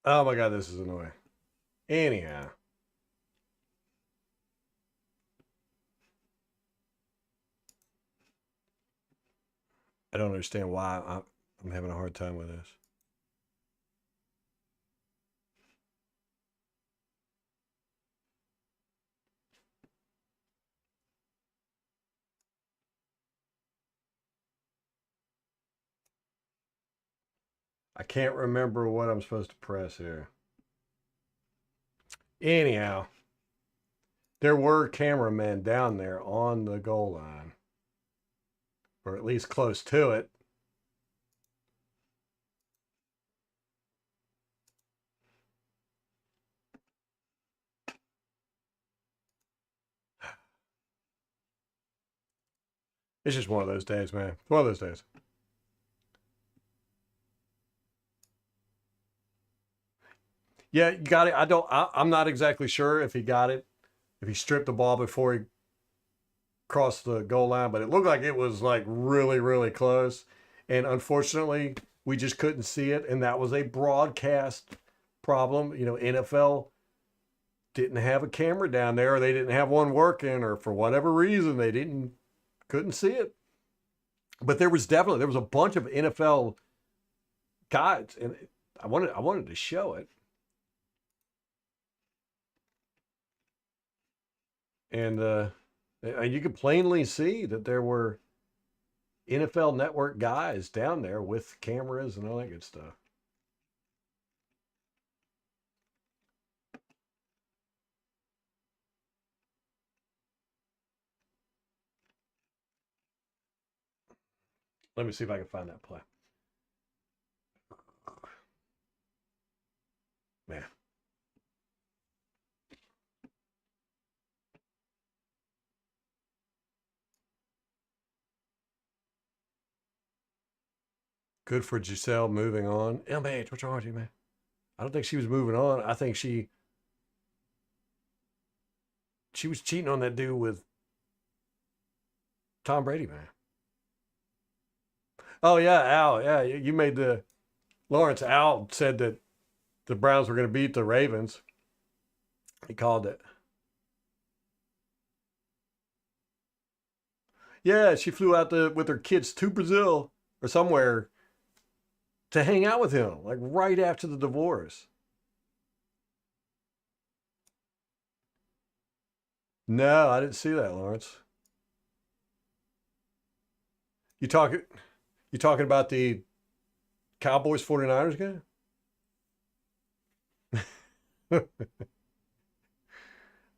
Oh my God, this is annoying. Anyhow. I don't understand why I'm having a hard time with this. I can't remember what I'm supposed to press here. Anyhow, there were cameramen down there on the goal line, or at least close to it. It's just one of those days, man. One of those days. Yeah, you got it. I'm not exactly sure if he got it, if he stripped the ball before he crossed the goal line, but it looked like it was like really, really close. And unfortunately, we just couldn't see it. And that was a broadcast problem. You know, NFL didn't have a camera down there, or they didn't have one working, or for whatever reason, they couldn't see it. But there was a bunch of NFL guys, and I wanted to show it. And you could plainly see that there were NFL Network guys down there with cameras and all that good stuff. Let me see if I can find that play. Man. Good for Giselle moving on. LMH, what's wrong with you, man? I don't think she was moving on. I think she was cheating on that dude with Tom Brady, man. Oh yeah, Al. Yeah, you made the Lawrence. Al said that the Browns were going to beat the Ravens. He called it. Yeah, she flew out with her kids to Brazil or somewhere to hang out with him, like right after the divorce. No, I didn't see that, Lawrence. You talking you talking about the Cowboys 49ers game? I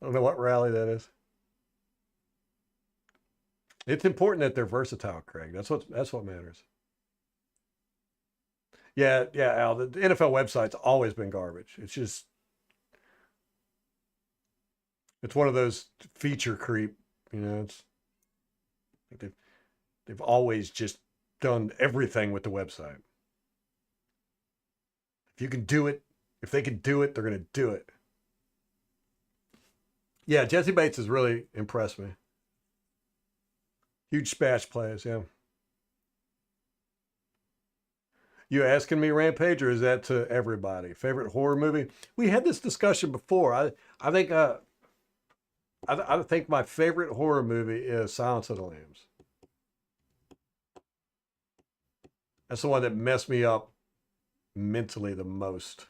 don't know what rally that is. It's important that they're versatile, Craig. That's what matters. Yeah, yeah, Al. The NFL website's always been garbage. It's one of those feature creep. You know, they've they've always just done everything with the website. If you can do it, if they can do it, they're gonna do it. Yeah, Jesse Bates has really impressed me. Huge splash plays. Yeah. You asking me, Rampage, or is that to everybody? Favorite horror movie? We had this discussion before. I think I think my favorite horror movie is Silence of the Lambs. That's the one that messed me up mentally the most.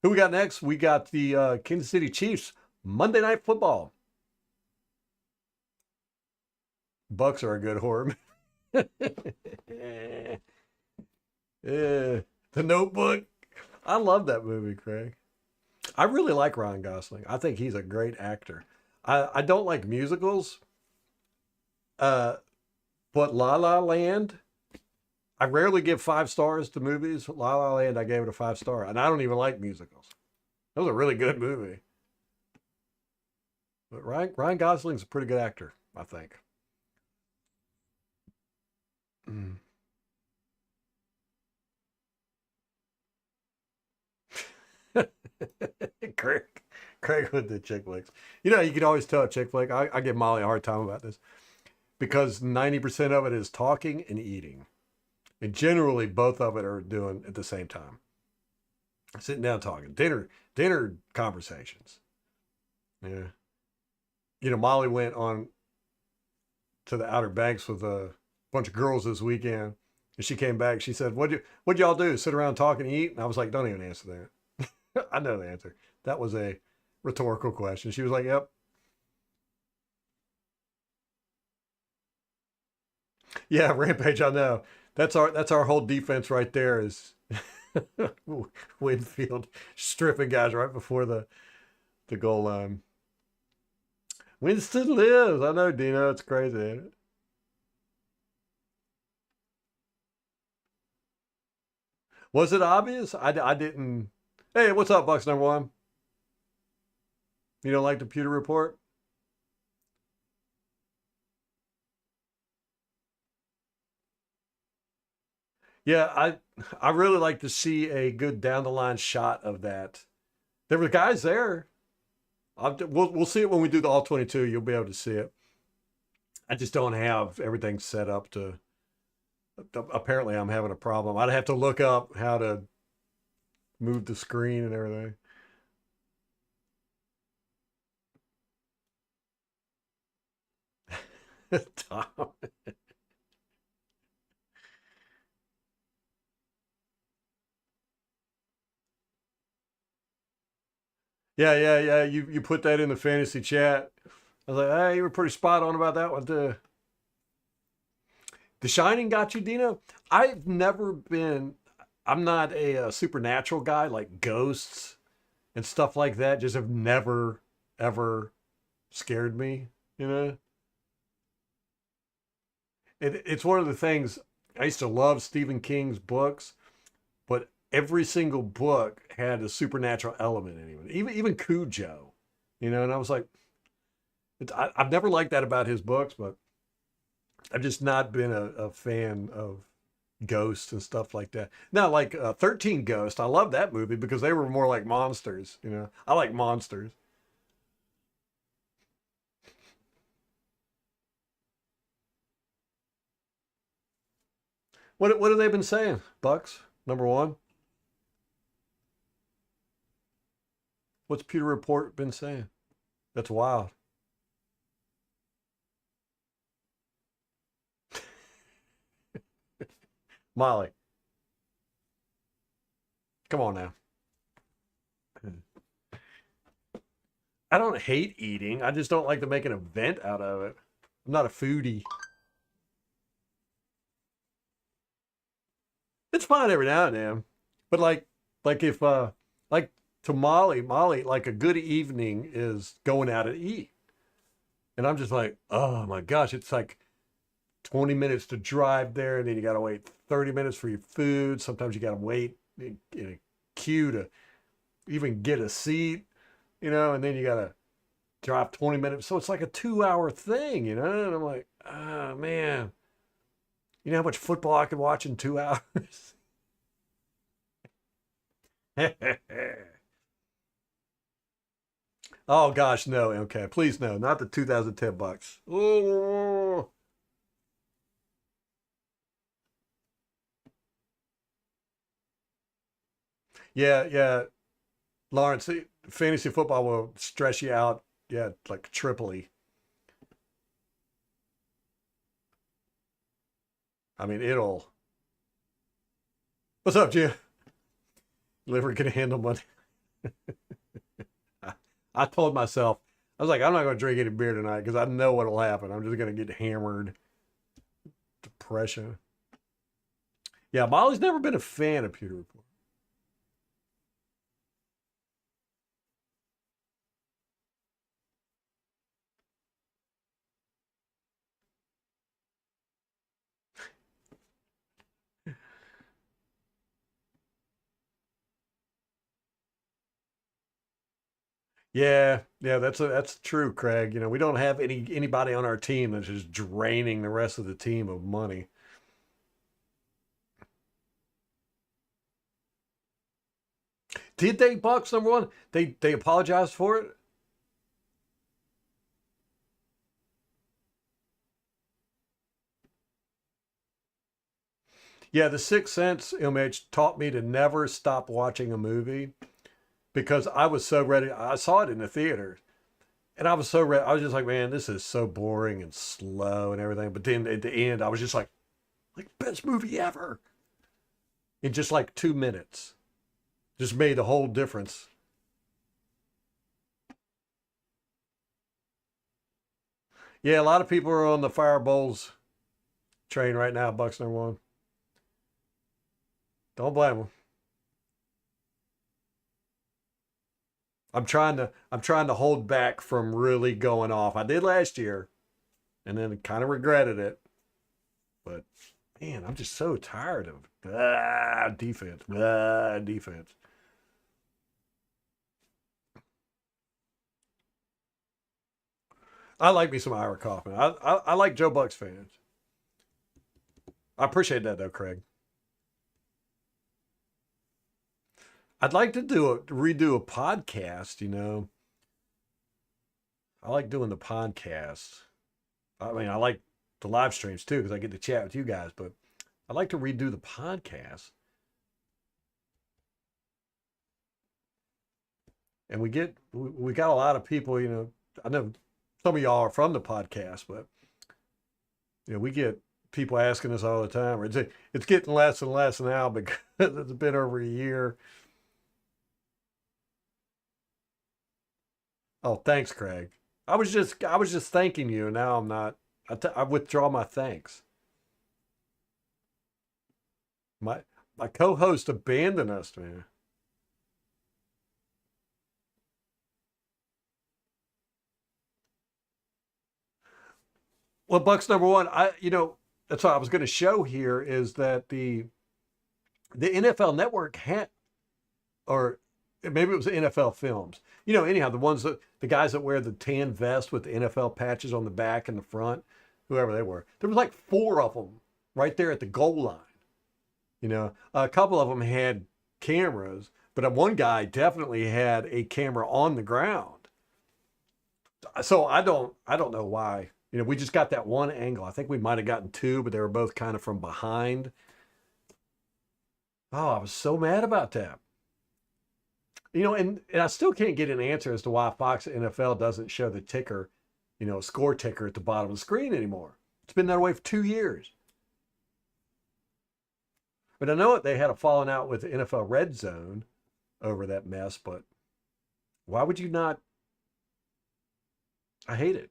Who we got next? We got the Kansas City Chiefs Monday Night Football. Bucks are a good horror. Yeah, The Notebook. I love that movie, Craig. I really like Ryan Gosling. I think he's a great actor. I don't like musicals, uh, but La La Land. I rarely give 5 stars to movies. La La Land, I gave it a 5 star, and I don't even like musicals. That was a really good movie. But Ryan Gosling's a pretty good actor, I think. Mm. Craig, Craig with the chick flicks. You know, you can always tell a chick flick. I give Molly a hard time about this because 90% of it is talking and eating. And generally, both of it are doing at the same time. Sitting down talking, dinner conversations. Yeah, Molly went on to the Outer Banks with bunch of girls this weekend. And she came back. She said, what'd y'all do? Sit around, talk, and eat? And I was like, don't even answer that. I know the answer. That was a rhetorical question. She was like, yep. Yeah, Rampage, I know. That's our whole defense right there is Winfield stripping guys right before the goal line. Winston lives. I know, Dino. It's crazy, ain't it? Was it obvious? I didn't. Hey, what's up, Bucks number one? You don't like the Pewter Report? Yeah, I really like to see a good down the line shot of that. There were guys there. We'll see it when we do the all 22. You'll be able to see it. I just don't have everything set up to. Apparently, I'm having a problem. I'd have to look up how to move the screen and everything. Tom. Yeah, yeah, yeah. You put that in the fantasy chat. I was like, hey, you were pretty spot on about that one too. The Shining got you, Dino. I've never been. I'm not a supernatural guy like ghosts and stuff like that. Just have never ever scared me. You know, it's one of the things I used to love Stephen King's books, but every single book had a supernatural element in it. Even Cujo, you know. And I was like, I've never liked that about his books, but I've just not been a fan of ghosts and stuff like that. Now, like 13 Ghosts, I love that movie because they were more like monsters. You know, I like monsters. What have they been saying, Bucks? Number one, what's Peter Report been saying? That's wild. Molly, come on now. I don't hate eating. I just don't like to make an event out of it. I'm not a foodie. It's fine every now and then, but like if like to Molly, like a good evening is going out to eat, and I'm just like, oh my gosh, it's like 20 minutes to drive there, and then you got to wait 30 minutes for your food. Sometimes you got to wait in a queue to even get a seat, you know, and then you got to drive 20 minutes. So it's like a 2 hour thing, you know, and I'm like, ah, man, you know how much football I could watch in 2 hours? Oh gosh, no. Okay, please no, not the 2010 Bucks. Oh, yeah, yeah. Lawrence, fantasy football will stress you out. Yeah, like Tripoli. I mean, it'll. What's up, Jim? Liver can handle money. I told myself, I was like, I'm not going to drink any beer tonight because I know what'll happen. I'm just going to get hammered. Depression. Yeah, Molly's never been a fan of Pewter Report. Yeah, yeah, that's true, Craig. You know, we don't have anybody on our team that's just draining the rest of the team of money. Did they Bucks number one? They apologized for it. Yeah, the Sixth Sense image taught me to never stop watching a movie because I was so ready. I saw it in the theater, and I was so ready. I was just like, man, this is so boring and slow and everything. But then at the end, I was just like, Like, best movie ever. In just like 2 minutes. Just made a whole difference. Yeah, a lot of people are on the Fire Bowls train right now, Bucks number one. Don't blame them. I'm trying to hold back from really going off. I did last year and then kind of regretted it. But man, I'm just so tired of defense. Defense. I like me some Ira Kaufman. I like Joe Bucks fans. I appreciate that though, Craig. I'd like to redo a podcast. I like doing the podcast. I mean, I like the live streams too because I get to chat with you guys. But I'd like to redo the podcast. And we got a lot of people. I know some of y'all are from the podcast, but we get people asking us all the time. It's getting less and less now because it's been over a year. Oh, thanks, Craig. I was just thanking you, and now I'm not. I withdraw my thanks. My co-host abandoned us, man. Well, Bucks number one. That's what I was going to show here is that the NFL Network had, or maybe it was NFL Films. Anyhow, the guys that wear the tan vest with the NFL patches on the back and the front, whoever they were, there was like four of them right there at the goal line. A couple of them had cameras, but one guy definitely had a camera on the ground. So I don't know why. We just got that one angle. I think we might have gotten two, but they were both kind of from behind. Oh, I was so mad about that. And I still can't get an answer as to why Fox NFL doesn't show the ticker, score ticker at the bottom of the screen anymore. It's been that way for 2 years. But I know they had a falling out with the NFL Red Zone over that mess, but why would you not? I hate it.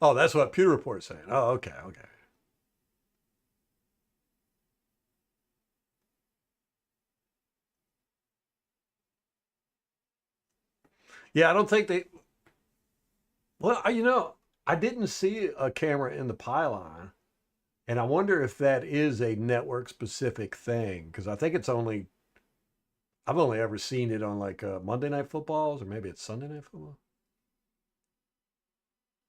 Oh, that's what Pew Report's saying. Oh, okay, okay. Yeah, I don't think they. Well, I didn't see a camera in the pylon, and I wonder if that is a network specific thing because I think I've only ever seen it on like Monday Night Footballs or maybe it's Sunday Night Football.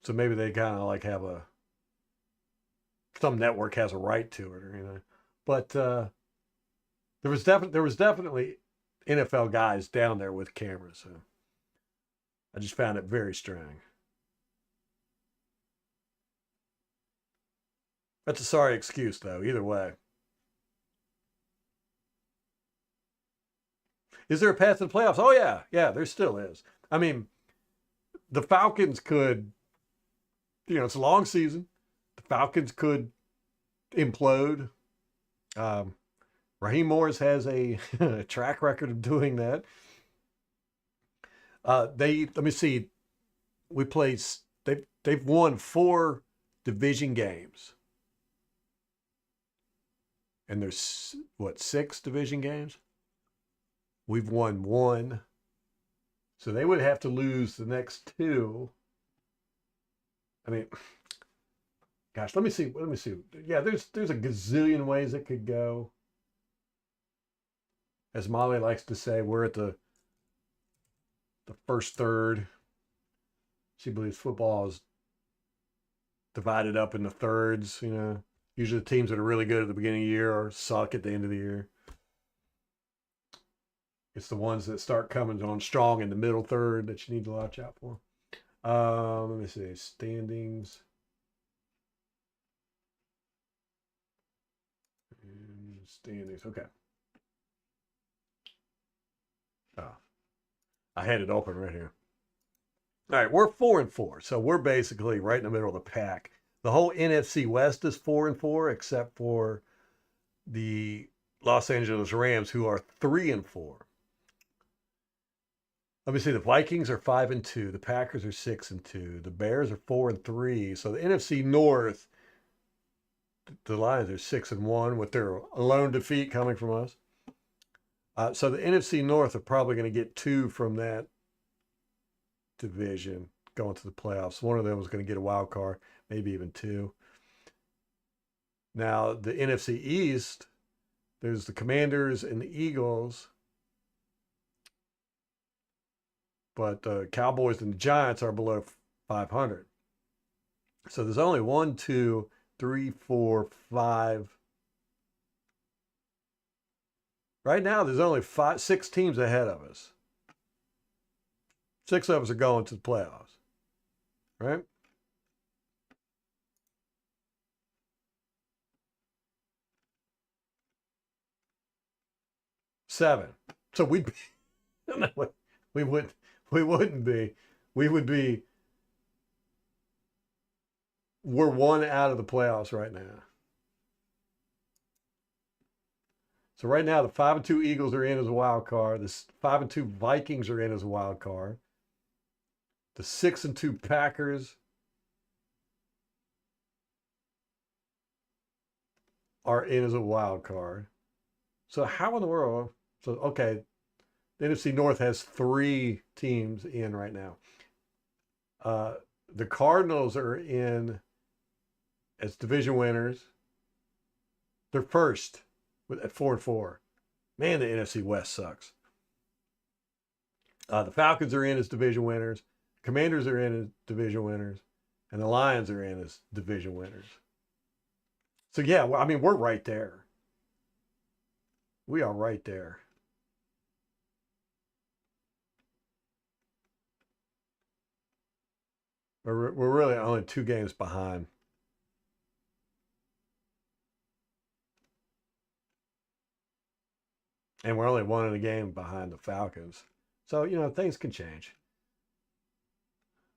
So maybe they kind of like have some network has a right to it, or. But there was definitely NFL guys down there with cameras. So I just found it very strange. That's a sorry excuse, though. Either way, is there a path to the playoffs? Oh yeah, yeah, there still is. I mean, the Falcons could. It's a long season. The Falcons could implode. Um, Raheem Morris has a track record of doing that. They let me see. We played. They've won four division games, and there's what, six division games. We've won one, so they would have to lose the next two. I mean, gosh, let me see. Let me see. Yeah, there's a gazillion ways it could go. As Molly likes to say, we're at the first third. She believes football is divided up into thirds. Usually the teams that are really good at the beginning of the year or suck at the end of the year. It's the ones that start coming on strong in the middle third that you need to watch out for. Let me see. Standings. Standings. Okay. Oh, I had it open right here. All right, we're 4-4, so we're basically right in the middle of the pack. The whole NFC West is 4-4, except for the Los Angeles Rams, who are 3-4. Let me see. The Vikings are 5-2. The Packers are 6-2. The Bears are 4-3. So the NFC North, the Lions are 6-1 with their lone defeat coming from us. So the NFC North are probably going to get 2 from that division going to the playoffs. One of them is going to get a wild card, maybe even 2. Now the NFC East, there's the Commanders and the Eagles. But the Cowboys and the Giants are below 500. So there's only 1, 2, 3, 4, 5. Right now, there's only 6 teams ahead of us. 6 of us are going to the playoffs, right? Seven. So we wouldn't be. We would be. We're 1 out of the playoffs right now. So right now, the 5-2 Eagles are in as a wild card. The 5-2 Vikings are in as a wild card. The 6-2 Packers are in as a wild card. So how in the world? So okay, the NFC North has 3 teams in right now. The Cardinals are in as division winners. They're first at 4-4. Man, the NFC West sucks. The Falcons are in as division winners. Commanders are in as division winners, and the Lions are in as division winners. So yeah, I mean, we're right there. We are right there. We're really only 2 games behind. And we're only 1 in a game behind the Falcons. So, things can change.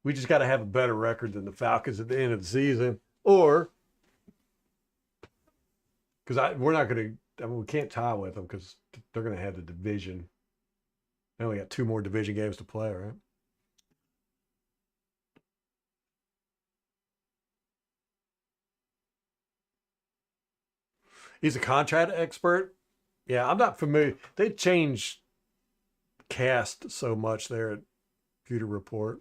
We just got to have a better record than the Falcons at the end of the season. Or, because we're not going to, we can't tie with them because they're going to have the division. They only got 2 more division games to play, right? He's a contract expert. Yeah, I'm not familiar. They changed cast so much there at Pewter Report.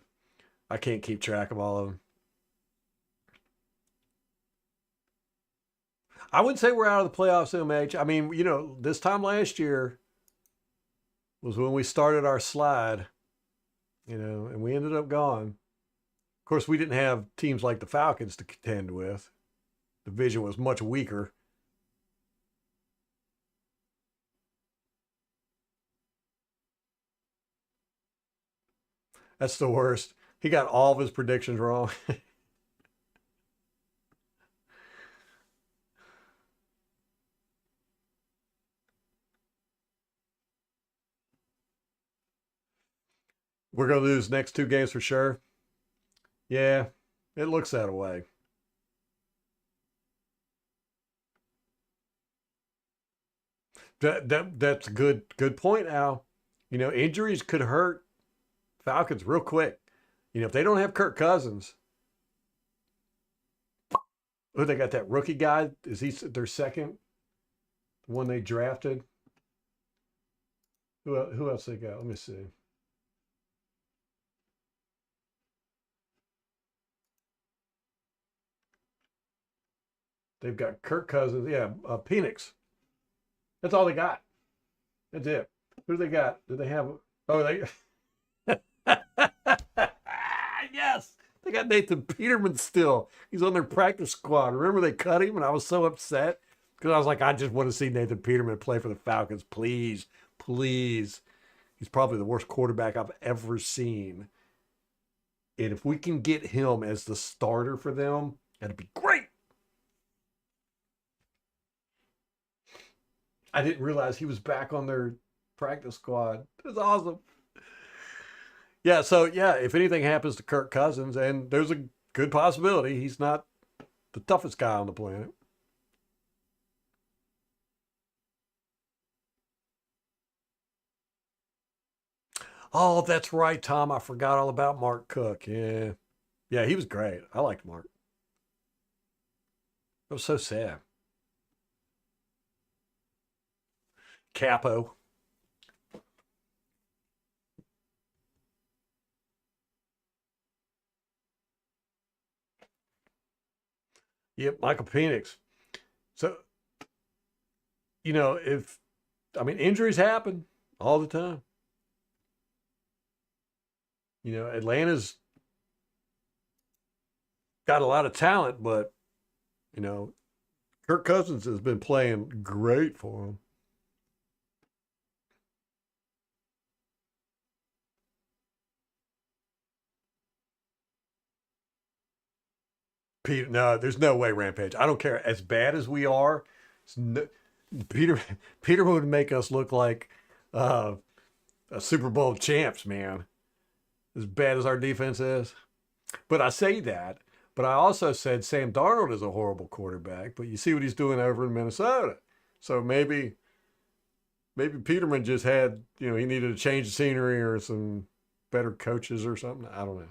I can't keep track of all of them. I wouldn't say we're out of the playoffs, MH. I mean, this time last year was when we started our slide, and we ended up gone. Of course, we didn't have teams like the Falcons to contend with. The division was much weaker. That's the worst. He got all of his predictions wrong. We're going to lose next 2 games for sure. Yeah, it looks that way. That's a good point, Al. Injuries could hurt Falcons real quick. If they don't have Kirk Cousins, they got that rookie guy. Is he their second? The one they drafted. Who else they got? Let me see. They've got Kirk Cousins. Yeah, Penix. That's all they got. That's it. Who do they got? Do they have? Oh, they. Yes, they got Nathan Peterman still. He's on their practice squad. Remember they cut him, and I was so upset because I was like, I just want to see Nathan Peterman play for the Falcons, please, please. He's probably the worst quarterback I've ever seen. And if we can get him as the starter for them, that'd be great. I didn't realize he was back on their practice squad. That's awesome. Yeah, so yeah, if anything happens to Kirk Cousins, and there's a good possibility he's not the toughest guy on the planet. Oh, that's right, Tom. I forgot all about Mark Cook. Yeah. Yeah, he was great. I liked Mark. It was so sad. Capo. Yep, Michael Penix. So, if I mean injuries happen all the time. Atlanta's got a lot of talent, but you know, Kirk Cousins has been playing great for him. Peter, no, there's no way, Rampage. I don't care. As bad as we are, no, Peter Peter would make us look like uh, a Super Bowl champs, man. As bad as our defense is. But I say that, but I also said Sam Darnold is a horrible quarterback. But you see what he's doing over in Minnesota. So maybe Peterman just had, he needed to change the scenery or some better coaches or something. I don't know.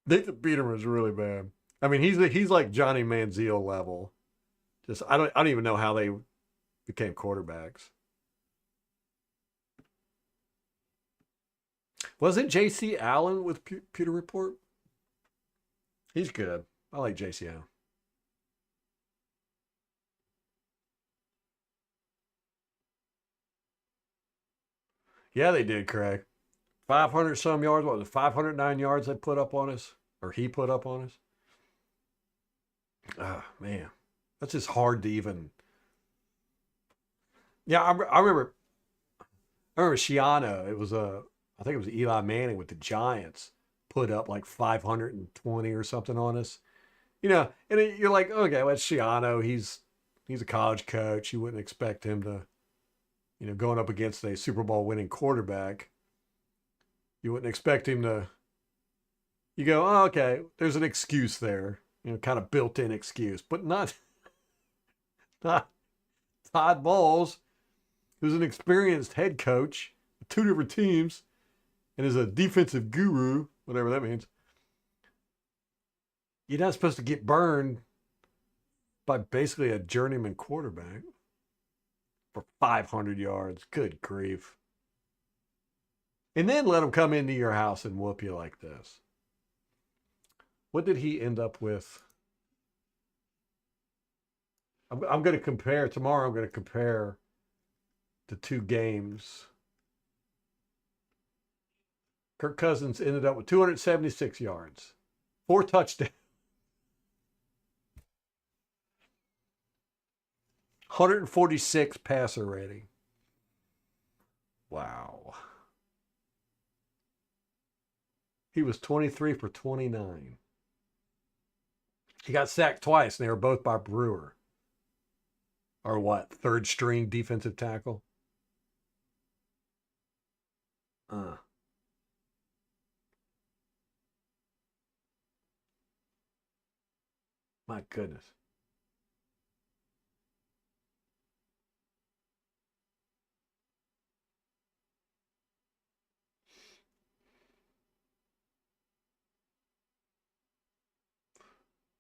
Nathan Peterman is really bad. I mean, he's like Johnny Manziel level. Just I don't even know how they became quarterbacks. Wasn't J.C. Allen with Peter Report? He's good. I like J.C. Allen. Yeah, they did, Craig. 500 some yards. What was it? 509 yards they put up on us, or he put up on us. Oh man, that's just hard to even. Yeah, I remember Shiano. It was I think it was Eli Manning with the Giants put up like 520 or something on us. And you're like, okay, well, that's Shiano. He's a college coach. You wouldn't expect him to, going up against a Super Bowl winning quarterback. You wouldn't expect him to. You go, oh, okay, there's an excuse there, kind of built-in excuse, but not Todd Bowles, who's an experienced head coach, two different teams, and is a defensive guru, whatever that means. You're not supposed to get burned by basically a journeyman quarterback for 500 yards. Good grief. And then let him come into your house and whoop you like this. What did he end up with? I'm going to compare tomorrow. I'm going to compare the two games. Kirk Cousins ended up with 276 yards, 4 touchdowns, 146 passer rating. Wow. He was 23 for 29. He got sacked twice, and they were both by Brewer. Or what? Third string defensive tackle? Uh, my goodness.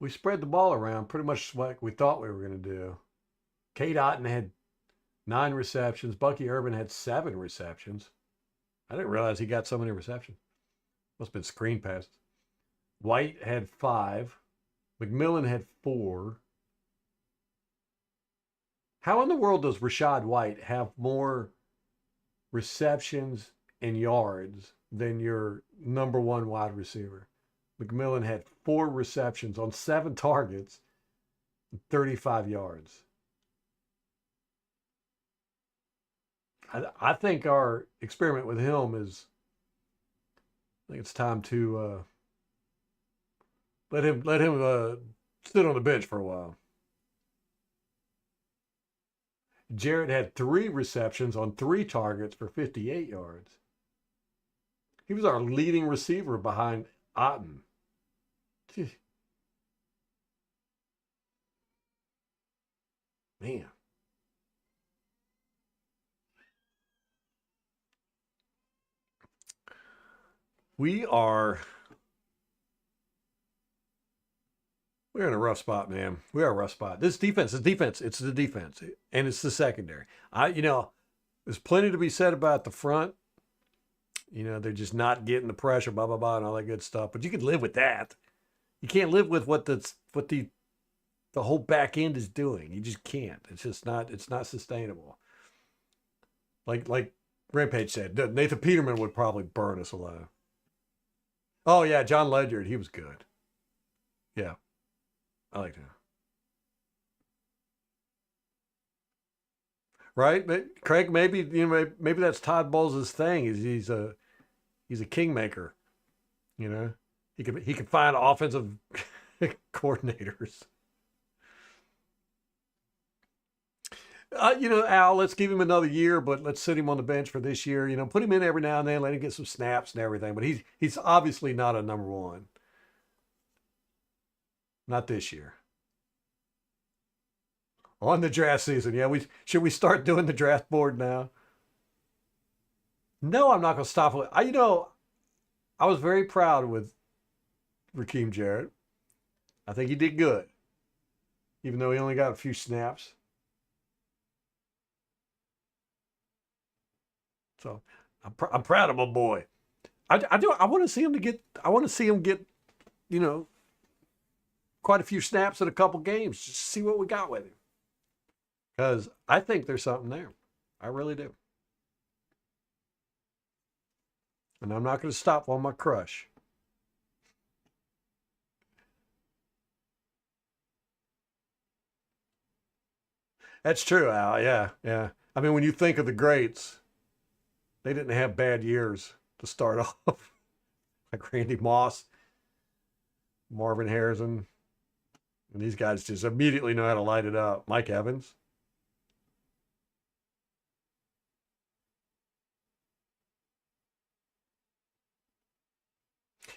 We spread the ball around pretty much what we thought we were going to do. Kate Otten had 9 receptions. Bucky Irvin had 7 receptions. I didn't realize he got so many receptions. Must have been screen passes. White had 5. McMillan had 4. How in the world does Rashad White have more receptions and yards than your number one wide receiver? McMillan had 4 receptions on 7 targets, 35 yards. I think our experiment with him is. I think it's time to let him sit on the bench for a while. Jarrett had 3 receptions on 3 targets for 58 yards. He was our leading receiver behind Otten. Gee, man. We are we're in a rough spot, man. We are a rough spot. This defense is defense. It's the defense. And it's the secondary. There's plenty to be said about the front. They're just not getting the pressure, blah, blah, blah, and all that good stuff. But you can live with that. You can't live with what the whole back end is doing. You just can't. It's not sustainable. Like Rampage said, Nathan Peterman would probably burn us alive. Oh yeah, John Ledyard, he was good. Yeah, I like him. Right, but Craig, maybe that's Todd Bowles' thing. Is he's a kingmaker. You know, he can find offensive coordinators. Al, let's give him another year, but let's sit him on the bench for this year. Put him in every now and then, let him get some snaps and everything. But he's obviously not a number one. Not this year. On the draft season, yeah. Should we start doing the draft board now? No, I'm not going to stop it. I was very proud with Raheem Jarrett. I think he did good, even though he only got a few snaps. So I'm proud of my boy. I do. I want to see him get. I want to see him get. Quite a few snaps in a couple games. Just see what we got with him. Because I think there's something there. I really do. And I'm not going to stop on my crush. That's true, Al. Yeah, yeah. I mean, when you think of the greats, they didn't have bad years to start off. Like Randy Moss, Marvin Harrison. And these guys just immediately know how to light it up. Mike Evans.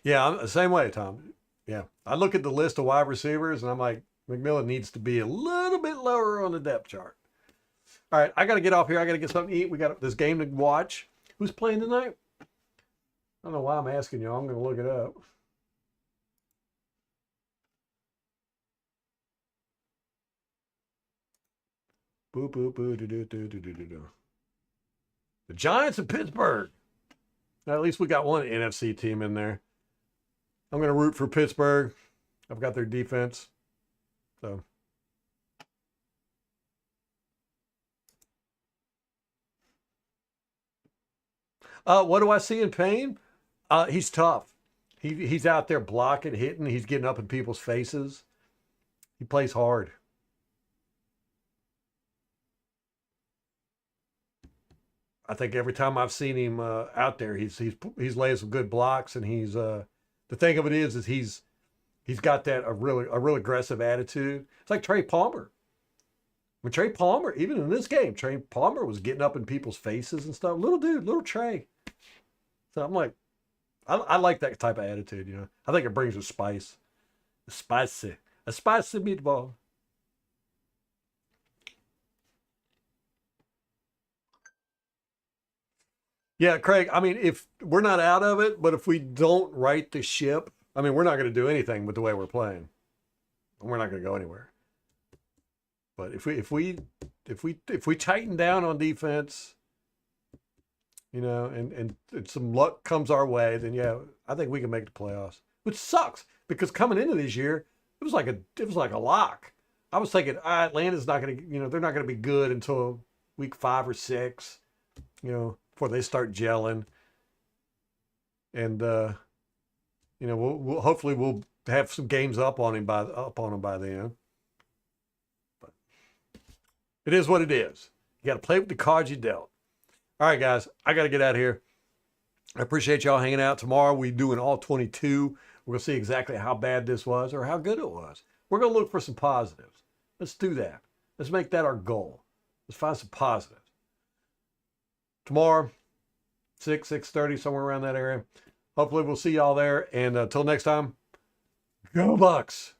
Yeah, I'm the same way, Tom. Yeah. I look at the list of wide receivers and I'm like, McMillan needs to be a little bit lower on the depth chart. All right, I got to get off here. I got to get something to eat. We got this game to watch. Who's playing tonight? I don't know why I'm asking you. I'm going to look it up. Boo, boo, boo, do, do, do, do, do, do. The Giants of Pittsburgh. Now, at least we got one NFC team in there. I'm going to root for Pittsburgh. I've got their defense. So. What do I see in Payne? He's tough. He's out there blocking, hitting. He's getting up in people's faces. He plays hard. I think every time I've seen him out there, he's laying some good blocks, and he's the thing of it is he's got that a real aggressive attitude. It's like Trey Palmer. When Trey Palmer, even in this game, Trey Palmer was getting up in people's faces and stuff. Little dude, little Trey. So I'm like, I like that type of attitude. I think it brings a spice, a spicy meatball. Yeah, Craig, I mean, if we're not out of it, but if we don't right the ship, I mean, we're not going to do anything with the way we're playing. We're not going to go anywhere. But if we tighten down on defense, and some luck comes our way, then yeah, I think we can make the playoffs. Which sucks because coming into this year, it was like a lock. I was thinking, Atlanta's not going to, they're not going to be good until week 5 or 6. Before they start gelling. And we'll hopefully we'll have some games up on them by then. But it is what it is. You got to play with the cards you dealt. All right, guys, I got to get out of here. I appreciate y'all hanging out. Tomorrow we doing all 22. We're gonna see exactly how bad this was or how good it was. We're gonna look for some positives. Let's do that. Let's make that our goal. Let's find some positives. Tomorrow, 6:30, somewhere around that area. Hopefully we'll see y'all there. And until next time, go Bucks.